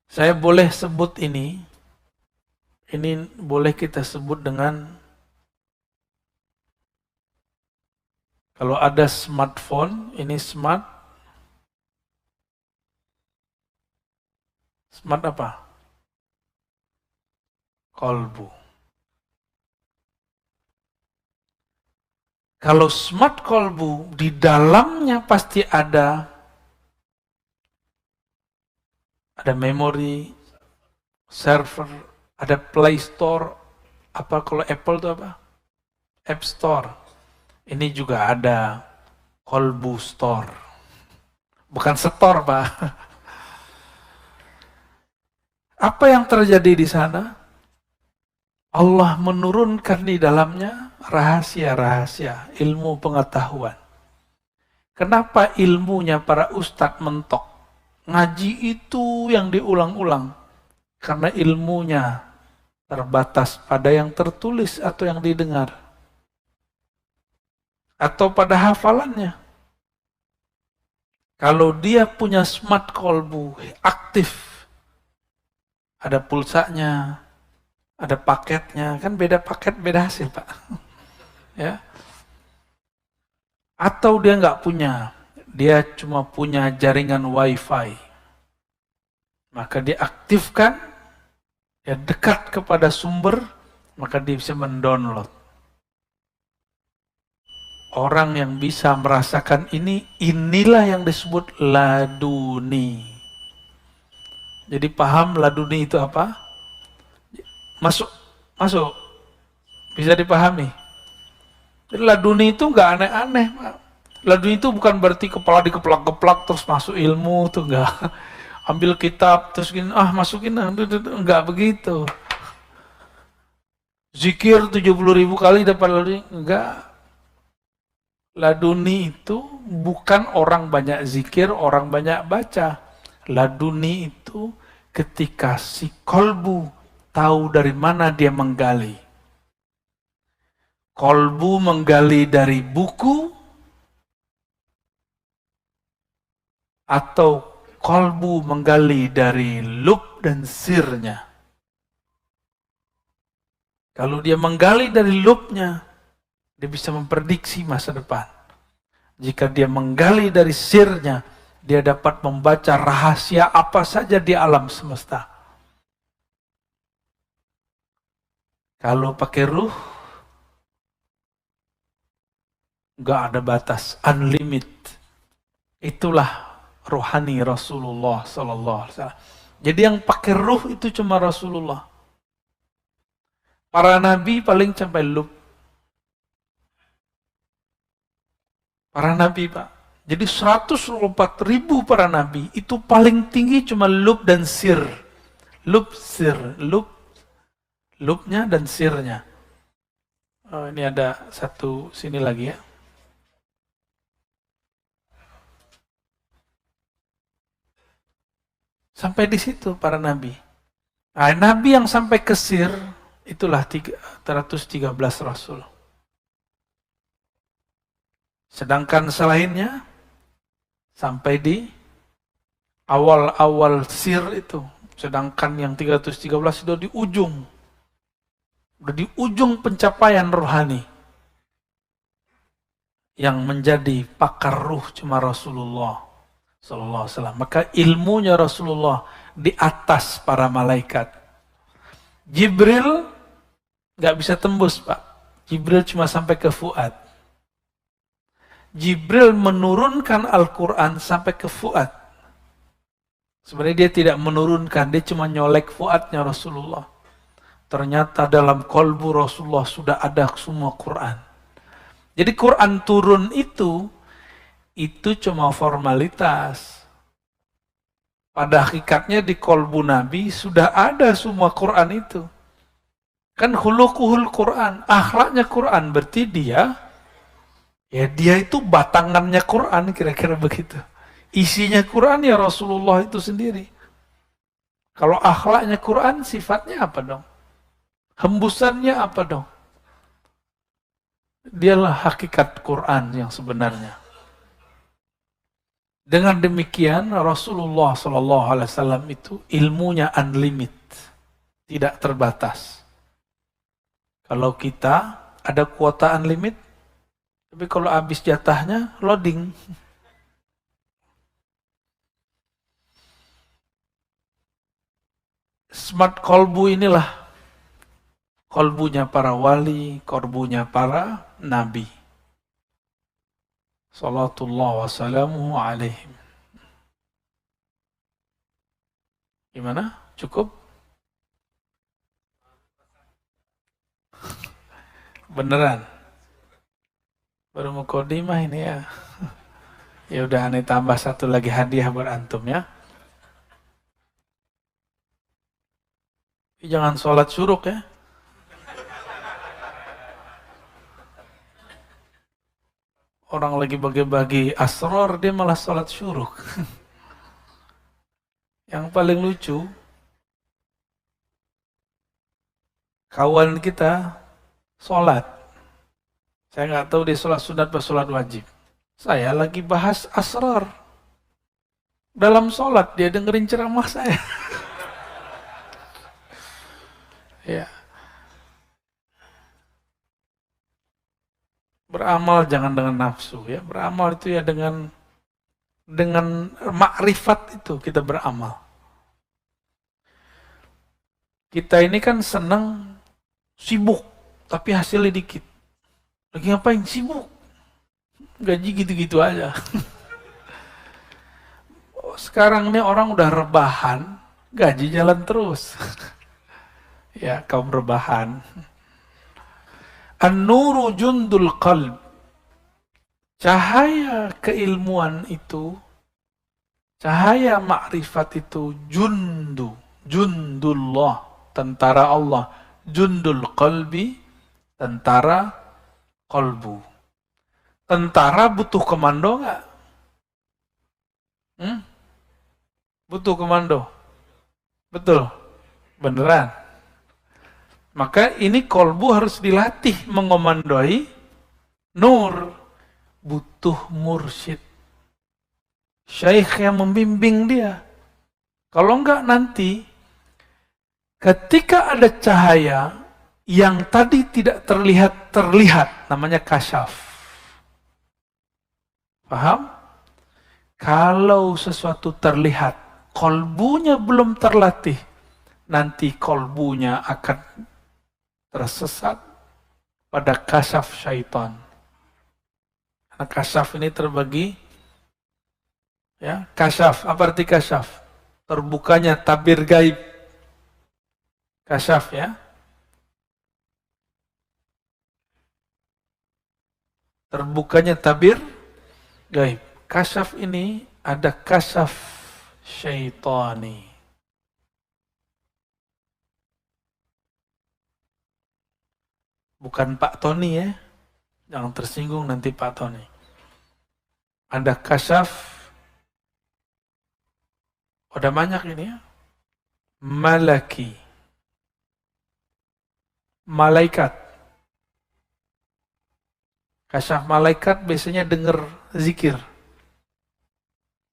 Saya boleh sebut ini boleh kita sebut dengan, kalau ada smartphone, ini smart apa? Qalbu. Kalau smart qalbu, di dalamnya pasti ada memori, server, ada Play Store, apa kalau Apple itu apa? App Store. Ini juga ada Qalbu Store. Bukan store, Pak. Apa yang terjadi di sana? Allah menurunkan di dalamnya rahasia-rahasia, ilmu pengetahuan. Kenapa ilmunya para ustadz mentok? Ngaji itu yang diulang-ulang. Karena ilmunya terbatas pada yang tertulis atau yang didengar. Atau pada hafalannya. Kalau dia punya smart qalbu, aktif. Ada pulsanya, ada paketnya, kan beda paket, beda hasil, Pak. Ya. Atau dia nggak punya, dia cuma punya jaringan wifi. Maka dia aktifkan, dia dekat kepada sumber, maka dia bisa mendownload. Orang yang bisa merasakan ini, inilah yang disebut laduni. Jadi paham laduni itu apa? Masuk. Bisa dipahami. Jadi laduni itu nggak aneh-aneh, Pak. Laduni itu bukan berarti kepala dikeplak-keplak terus masuk ilmu, tuh nggak. Ambil kitab terus gini, masukin, nggak begitu. Zikir 70.000 kali dapat laduni, enggak. Laduni itu bukan orang banyak zikir, orang banyak baca. Laduni itu ketika si qalbu tahu dari mana dia menggali. Qalbu menggali dari buku atau qalbu menggali dari lub dan sirnya. Kalau dia menggali dari lubnya, dia bisa memprediksi masa depan. Jika dia menggali dari sirnya, dia dapat membaca rahasia apa saja di alam semesta. Kalau pakai ruh, nggak ada batas, unlimited. Itulah rohani Rasulullah sallallahu alaihi wasallam. Jadi yang pakai ruh itu cuma Rasulullah. Para nabi paling sampai lub. Para nabi, Pak. Jadi 124.000 para nabi itu paling tinggi cuma lub dan sir. Lub, sir, lubnya dan sirnya. Oh, ini ada satu sini lagi ya. Sampai di situ para nabi. Nah, nabi yang sampai ke sir itulah 313 rasul. Sedangkan selainnya sampai di awal-awal sir itu. Sedangkan yang 313 itu di ujung. Udah di ujung pencapaian rohani. Yang menjadi pakar ruh cuma Rasulullah sallallahu alaihi wasallam. Maka ilmunya Rasulullah di atas para malaikat. Jibril nggak bisa tembus, Pak. Jibril cuma sampai ke Fuad. Jibril menurunkan Al-Quran sampai ke Fuad. Sebenarnya dia tidak menurunkan, dia cuma nyolek Fuadnya Rasulullah. Ternyata dalam kolbu Rasulullah sudah ada semua Quran. Jadi Quran turun itu cuma formalitas. Pada hakikatnya di kolbu Nabi sudah ada semua Quran itu. Kan khuluquhul Quran, akhlaknya Quran, berarti dia itu batangannya Quran, kira-kira begitu. Isinya Quran ya Rasulullah itu sendiri. Kalau akhlaknya Quran, sifatnya apa dong? Hembusannya apa dong? Dialah hakikat Quran yang sebenarnya. Dengan demikian Rasulullah SAW itu ilmunya unlimited, tidak terbatas. Kalau kita ada kuota unlimited, tapi kalau habis jatahnya loading. Smart kolbu inilah kolbunya para wali, kolbunya para nabi. Salatullah wassalamuhu alaihim. Gimana? Cukup? Beneran? Baru mukadimah ini ya. Ya udah, aneh tambah satu lagi hadiah buat antum ya. Jangan sholat syuruk ya. Orang lagi bagi-bagi asror, dia malah sholat syuruk. Yang paling lucu, kawan kita sholat. Saya nggak tahu dia sholat sunat atau sholat wajib. Saya lagi bahas asrar. Dalam sholat dia dengerin ceramah saya. Ya. Beramal jangan dengan nafsu ya. Beramal itu ya dengan makrifat itu kita beramal. Kita ini kan senang sibuk tapi hasilnya dikit. Lagi ngapain? Sibuk. Gaji gitu-gitu aja. Sekarang ini orang udah rebahan, gaji jalan terus. Ya, kaum rebahan. An-nuru jundul qalb. Cahaya keilmuan itu, cahaya makrifat itu jundullah, tentara Allah. Jundul qalbi, tentara qalbu. Tentara butuh komando nggak? Butuh komando. Betul? Beneran? Maka ini kolbu harus dilatih mengomandoi nur. Butuh mursyid. Syekh yang membimbing dia. Kalau enggak nanti, ketika ada cahaya yang tadi tidak terlihat, namanya kasyaf. Paham? Kalau sesuatu terlihat, kolbunya belum terlatih, nanti kolbunya akan tersesat pada kasyaf syaitan. Karena kasyaf ini terbagi Ya, kasyaf. Apa arti kasyaf? Terbukanya tabir gaib. Kasyaf ya. Terbukanya tabir gaib. Kasyaf ini ada kasyaf syaitani. Bukan Pak Tony ya. Jangan tersinggung nanti Pak Tony. Ada kasyaf. Ada banyak ini ya. Malaki. Malaikat. Kasyaf malaikat biasanya dengar zikir.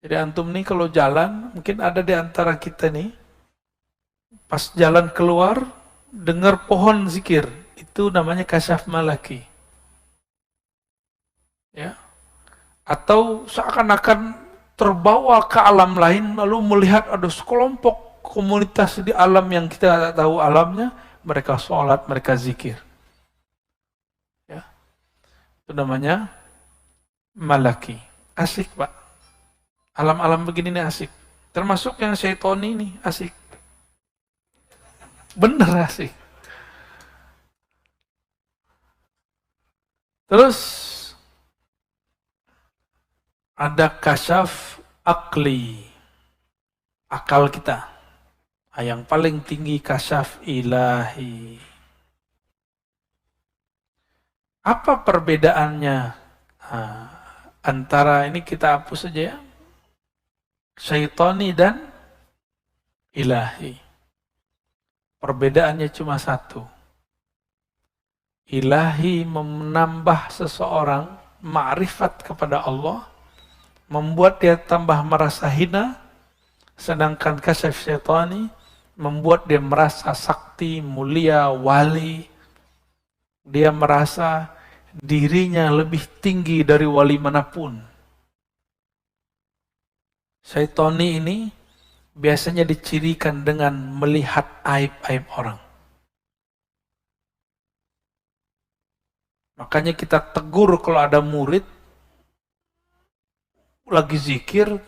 Jadi antum nih kalau jalan, mungkin ada di antara kita nih, pas jalan keluar, dengar pohon zikir. Itu namanya kasyaf malaki. Ya. Atau seakan-akan terbawa ke alam lain, lalu melihat ada sekelompok komunitas di alam yang kita tidak tahu alamnya, mereka sholat, mereka zikir. Ya. Itu namanya malaki. Asik Pak. Alam-alam begini nih asik. Termasuk yang syaitoni ini asik. Bener asik. Terus ada kasyaf akli. Akal kita. Yang paling tinggi kasyaf ilahi. Apa perbedaannya antara ini kita hapus saja ya. Syaitani dan ilahi. Perbedaannya cuma satu. Ilahi menambah seseorang ma'rifat kepada Allah, membuat dia tambah merasa hina, sedangkan kasyaf syaitani membuat dia merasa sakti, mulia, wali. Dia merasa dirinya lebih tinggi dari wali manapun. Syaitani ini biasanya dicirikan dengan melihat aib-aib orang. Makanya kita tegur kalau ada murid lagi zikir,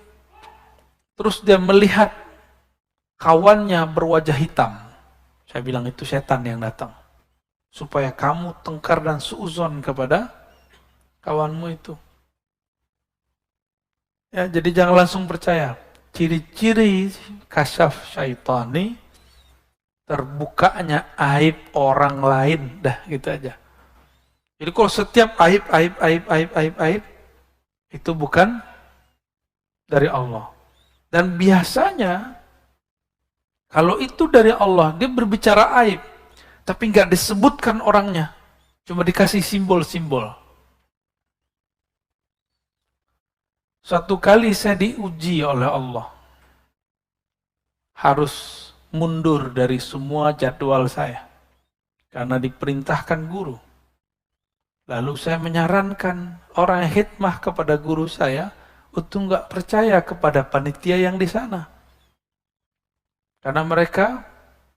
terus dia melihat kawannya berwajah hitam. Saya bilang itu setan yang datang. Supaya kamu tengkar dan suuzon kepada kawanmu itu. Ya, jadi jangan langsung percaya. Ciri-ciri kasyaf syaitani terbukanya aib orang lain, dah gitu aja. Jadi kalau setiap aib itu bukan dari Allah. Dan biasanya kalau itu dari Allah, dia berbicara aib, tapi nggak disebutkan orangnya, cuma dikasih simbol-simbol. Suatu kali saya diuji oleh Allah. Harus mundur dari semua jadwal saya. Karena diperintahkan guru. Lalu saya menyarankan orang yang hikmah kepada guru saya untuk nggak percaya kepada panitia yang di sana. Karena mereka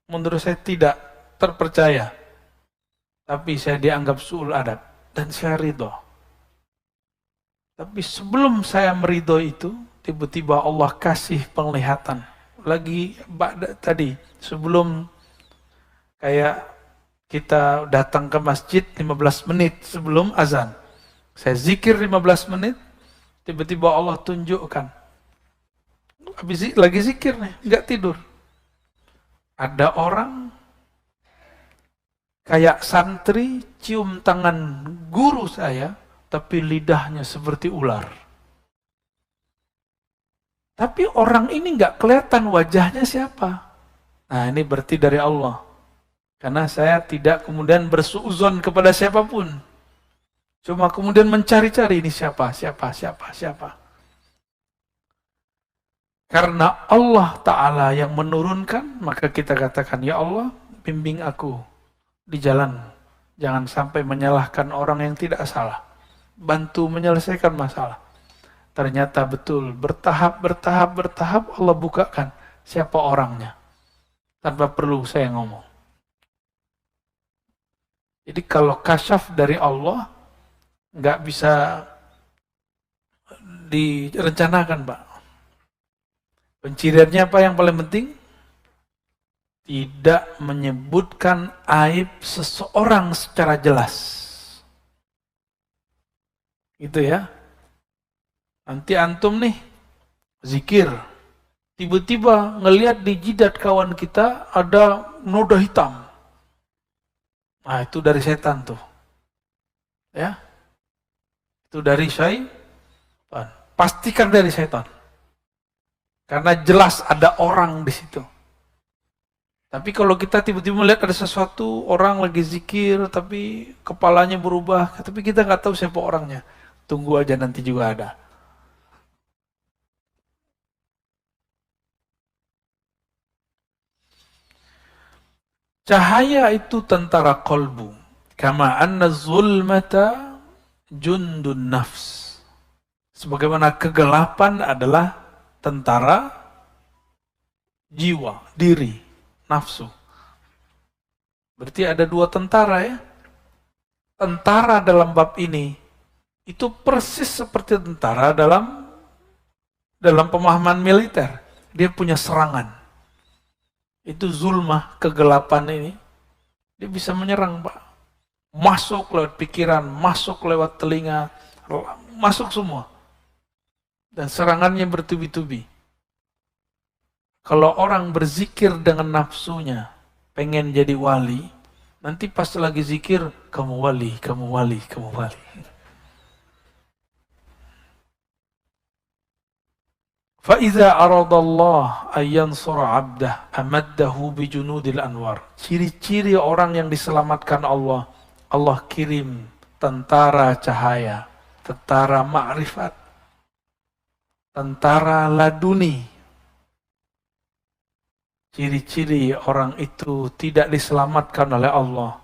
menurut saya tidak terpercaya. Tapi saya dianggap su'ul adab. Dan saya ridho. Tapi sebelum saya meridho itu, tiba-tiba Allah kasih penglihatan. Lagi tadi, sebelum kayak kita datang ke masjid 15 menit sebelum azan. Saya zikir 15 menit, tiba-tiba Allah tunjukkan. Habis lagi zikir nih, nggak tidur. Ada orang kayak santri cium tangan guru saya, tapi lidahnya seperti ular. Tapi orang ini nggak kelihatan wajahnya siapa. Nah ini berarti dari Allah. Karena saya tidak kemudian bersuuzon kepada siapapun. Cuma kemudian mencari-cari ini siapa. Karena Allah Ta'ala yang menurunkan, maka kita katakan, ya Allah, bimbing aku di jalan. Jangan sampai menyalahkan orang yang tidak salah. Bantu menyelesaikan masalah. Ternyata betul, bertahap Allah bukakan siapa orangnya. Tanpa perlu saya ngomong. Jadi kalau kasyaf dari Allah, nggak bisa direncanakan Pak. Penciriannya apa yang paling penting? Tidak menyebutkan aib seseorang secara jelas. Gitu ya. Nanti antum nih zikir, tiba-tiba ngelihat di jidat kawan kita ada noda hitam. Nah, itu dari setan tuh. Ya. Itu dari syaitan. Pastikan dari setan. Karena jelas ada orang di situ. Tapi kalau kita tiba-tiba melihat ada sesuatu, orang lagi zikir, tapi kepalanya berubah, tapi kita nggak tahu siapa orangnya. Tunggu aja, nanti juga ada. Cahaya itu tentara kolbu. Kama anna zulmata jundun nafs. Sebagaimana kegelapan adalah tentara jiwa, diri, nafsu. Berarti ada dua tentara ya. Tentara dalam bab ini itu persis seperti tentara dalam pemahaman militer. Dia punya serangan. Itu zulmah, kegelapan ini. Dia bisa menyerang, Pak. Masuk lewat pikiran, masuk lewat telinga, masuk semua. Dan serangannya bertubi-tubi. Kalau orang berzikir dengan nafsunya, pengen jadi wali, nanti pas lagi zikir, kamu wali, kamu wali, kamu wali. فَإِذَا أَرَضَ اللَّهُ أَنْ يَنْصُرَ عَبْدَهُ أَمَدَّهُ بِجُنُودِ الْأَنْوَارِ. Ciri-ciri orang yang diselamatkan Allah, Allah kirim tentara cahaya, tentara ma'rifat, tentara laduni. Ciri-ciri orang itu tidak diselamatkan oleh Allah.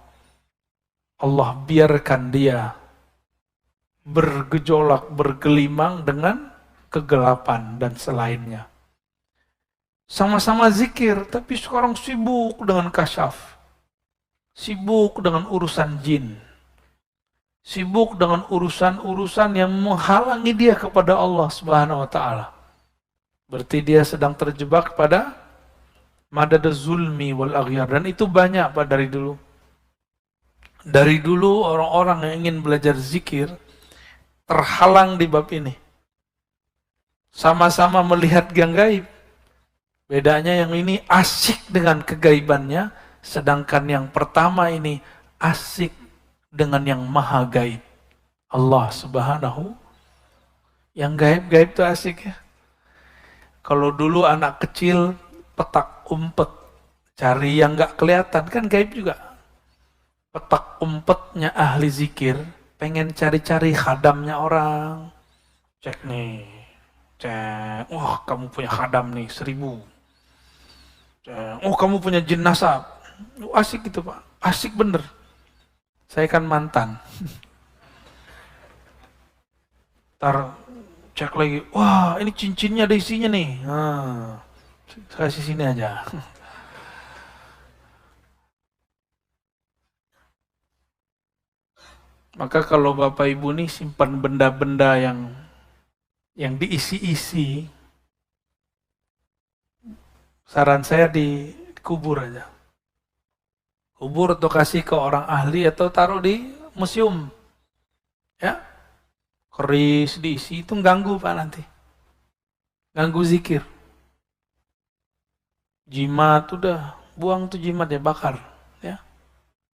Allah biarkan dia bergejolak, bergelimang dengan kegelapan dan selainnya. Sama-sama zikir, tapi sekarang sibuk dengan kasyaf. Sibuk dengan urusan jin. Sibuk dengan urusan-urusan yang menghalangi dia kepada Allah Subhanahu wa taala. Berarti dia sedang terjebak pada madad zulmi wal aghyar, dan itu banyak Pak dari dulu. Dari dulu orang-orang yang ingin belajar zikir terhalang di bab ini. Sama-sama melihat yang gaib. Bedanya yang ini asik dengan kegaibannya, sedangkan yang pertama ini asik dengan yang maha gaib. Allah Subhanahu. Yang gaib-gaib itu asik ya. Kalau dulu anak kecil petak umpet, cari yang gak kelihatan, kan gaib juga. Petak umpetnya ahli zikir, pengen cari-cari khadamnya orang. Cek nih. Cek, wah kamu punya khadam nih 1000. Cek, oh kamu punya jenazah. Asik gitu Pak, asik bener. Saya kan mantan. Ntar cek lagi, wah ini cincinnya ada isinya nih. Nah, kasih sini aja. Maka kalau Bapak Ibu nih simpan benda-benda yang diisi-isi, saran saya dikubur aja. Kubur atau kasih ke orang ahli atau taruh di museum. Ya. Keris diisi itu ganggu Pak nanti. Ganggu zikir. Jimat udah buang tuh jimat ya, bakar, ya.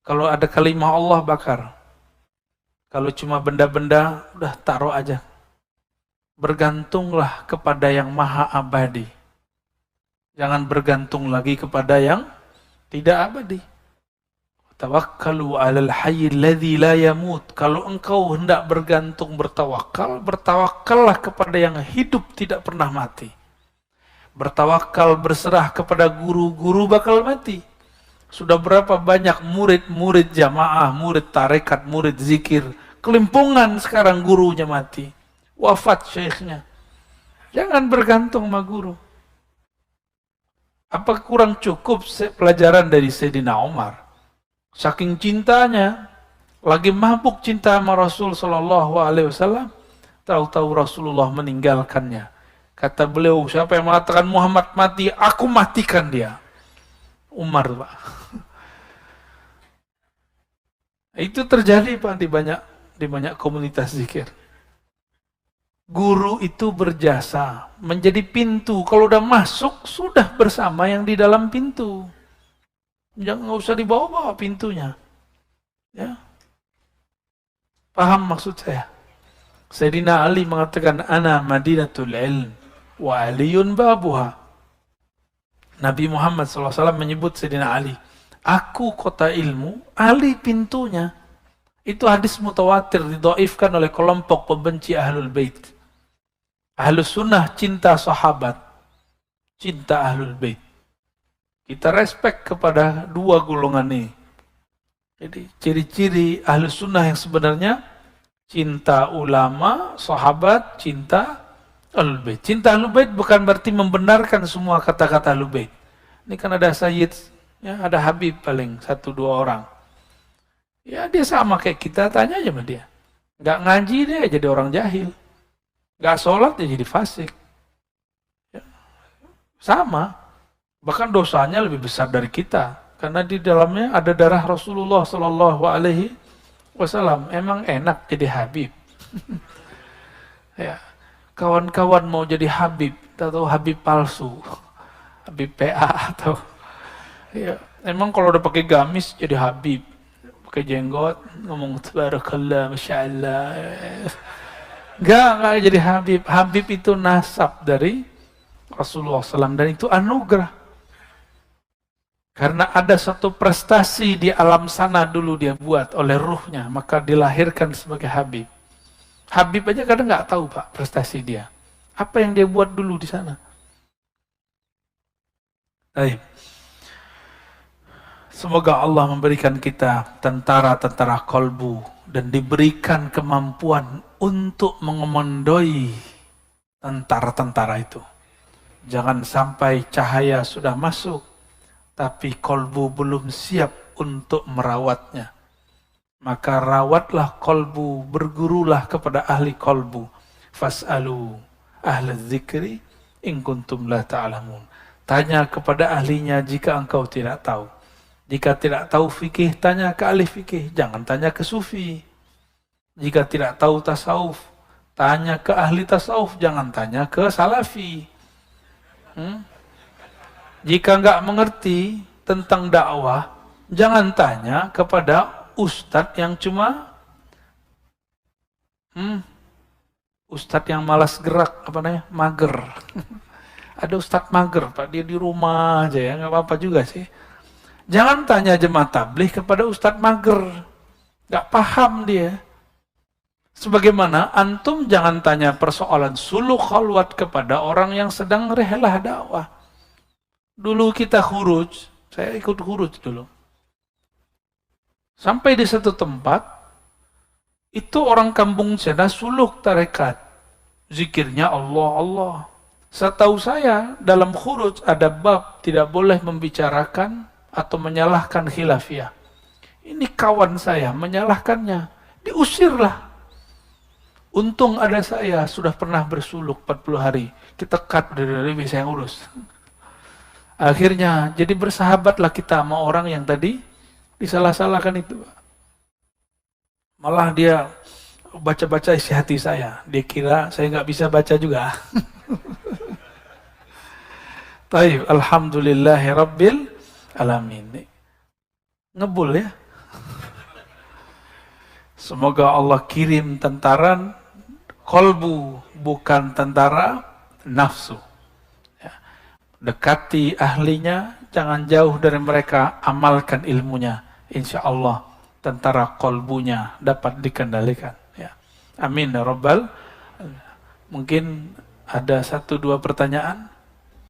Kalau ada kalimah Allah bakar. Kalau cuma benda-benda udah taruh aja. Bergantunglah kepada yang maha abadi. Jangan bergantung lagi kepada yang tidak abadi. Tawakkalu 'alal hayyil ladzi la yamut. Kalau engkau hendak bergantung bertawakal, bertawakallah kepada yang hidup tidak pernah mati. Bertawakal berserah kepada guru-guru bakal mati. Sudah berapa banyak murid-murid jamaah, murid tarekat, murid zikir, kelimpungan sekarang gurunya mati. Wafat syekhnya. Jangan bergantung sama guru. Apa kurang cukup pelajaran dari Sayyidina Umar? Saking cintanya, lagi mabuk cinta sama Rasul Sallallahu Alaihi Wasallam, tahu-tahu Rasulullah meninggalkannya. Kata beliau, siapa yang mengatakan Muhammad mati, aku matikan dia. Umar, Pak. Itu terjadi, Pak, di banyak komunitas zikir. Guru itu berjasa menjadi pintu. Kalau udah masuk, sudah bersama yang di dalam pintu. Jangan, nggak usah dibawa-bawa pintunya. Ya. Paham maksud saya? Sayyidina Ali mengatakan, ana madinatul ilm wa aliyun babuha. Nabi Muhammad SAW menyebut Sayyidina Ali, aku kota ilmu, Ali pintunya. Itu hadis mutawatir, didhaifkan oleh kelompok pembenci Ahlul Bait. Ahlus Sunnah cinta sahabat, cinta Ahlul Bait. Kita respect kepada dua golongan ini. Jadi ciri-ciri Ahlus Sunnah yang sebenarnya cinta ulama, sahabat, cinta Ahlul Bait. Cinta Ahlul Bait bukan berarti membenarkan semua kata-kata Ahlul Bait. Ini kan ada Sayyid, ya, ada Habib paling 1-2 orang. Ya dia sama kayak kita, tanya aja sama dia. Nggak ngaji dia jadi orang jahil. Nggak sholat dia jadi fasik. Ya. Sama. Bahkan dosanya lebih besar dari kita. Karena di dalamnya ada darah Rasulullah Sallallahu Alaihi Wasallam. Emang enak jadi Habib. Ya. Kawan-kawan mau jadi Habib, atau Habib palsu. Habib PA atau... Ya. Emang kalau udah pakai gamis jadi Habib. Pakai jenggot, ngomong tabarakallah, masya Allah. Enggak jadi Habib. Habib itu nasab dari Rasulullah SAW, dan itu anugerah. Karena ada satu prestasi di alam sana dulu dia buat oleh ruhnya, maka dilahirkan sebagai Habib. Habib aja kadang nggak tahu, Pak, prestasi dia. Apa yang dia buat dulu di sana. Baik. Semoga Allah memberikan kita tentara-tentara kolbu dan diberikan kemampuan untuk mengemandoi tentara-tentara itu. Jangan sampai cahaya sudah masuk, tapi kolbu belum siap untuk merawatnya. Maka rawatlah kolbu, bergurulah kepada ahli kolbu. Fas'alu ahla dzikri in kuntum la ta'lamun. Tanya kepada ahlinya jika engkau tidak tahu. Jika tidak tahu fikih, tanya ke ahli fikih. Jangan tanya ke sufi. Jika tidak tahu tasawuf, tanya ke ahli tasawuf. Jangan tanya ke salafi. Jika nggak mengerti tentang dakwah, jangan tanya kepada ustadz yang cuma ustadz yang malas gerak, apa namanya, mager. Ada ustadz mager, Pak, dia di rumah aja ya, nggak apa-apa juga sih. Jangan tanya jemaah tabligh kepada ustadz mager, nggak paham dia. Sebagaimana antum jangan tanya persoalan suluk khalwat kepada orang yang sedang rehlah dakwah. Dulu kita khuruj, saya ikut khuruj dulu. Sampai di satu tempat, itu orang kampung sana suluk tarekat. Zikirnya Allah, Allah. Setahu saya, dalam khuruj ada bab tidak boleh membicarakan atau menyalahkan khilafiyah. Ini kawan saya menyalahkannya, diusirlah. Untung ada saya, sudah pernah bersuluk 40 hari. Kita cut dari bisa yang urus. Akhirnya, jadi bersahabatlah kita sama orang yang tadi disalah-salahkan itu. Malah dia baca-baca isi hati saya. Dia kira saya nggak bisa baca juga. Taib, alhamdulillahi rabbil alamin. Ngebul ya. Semoga Allah kirim tentara kolbu, bukan tentara nafsu. Ya. Dekati ahlinya, jangan jauh dari mereka, amalkan ilmunya. Insya Allah tentara kolbunya dapat dikendalikan. Ya. Amin ya Rabbal. Mungkin ada 1-2 pertanyaan.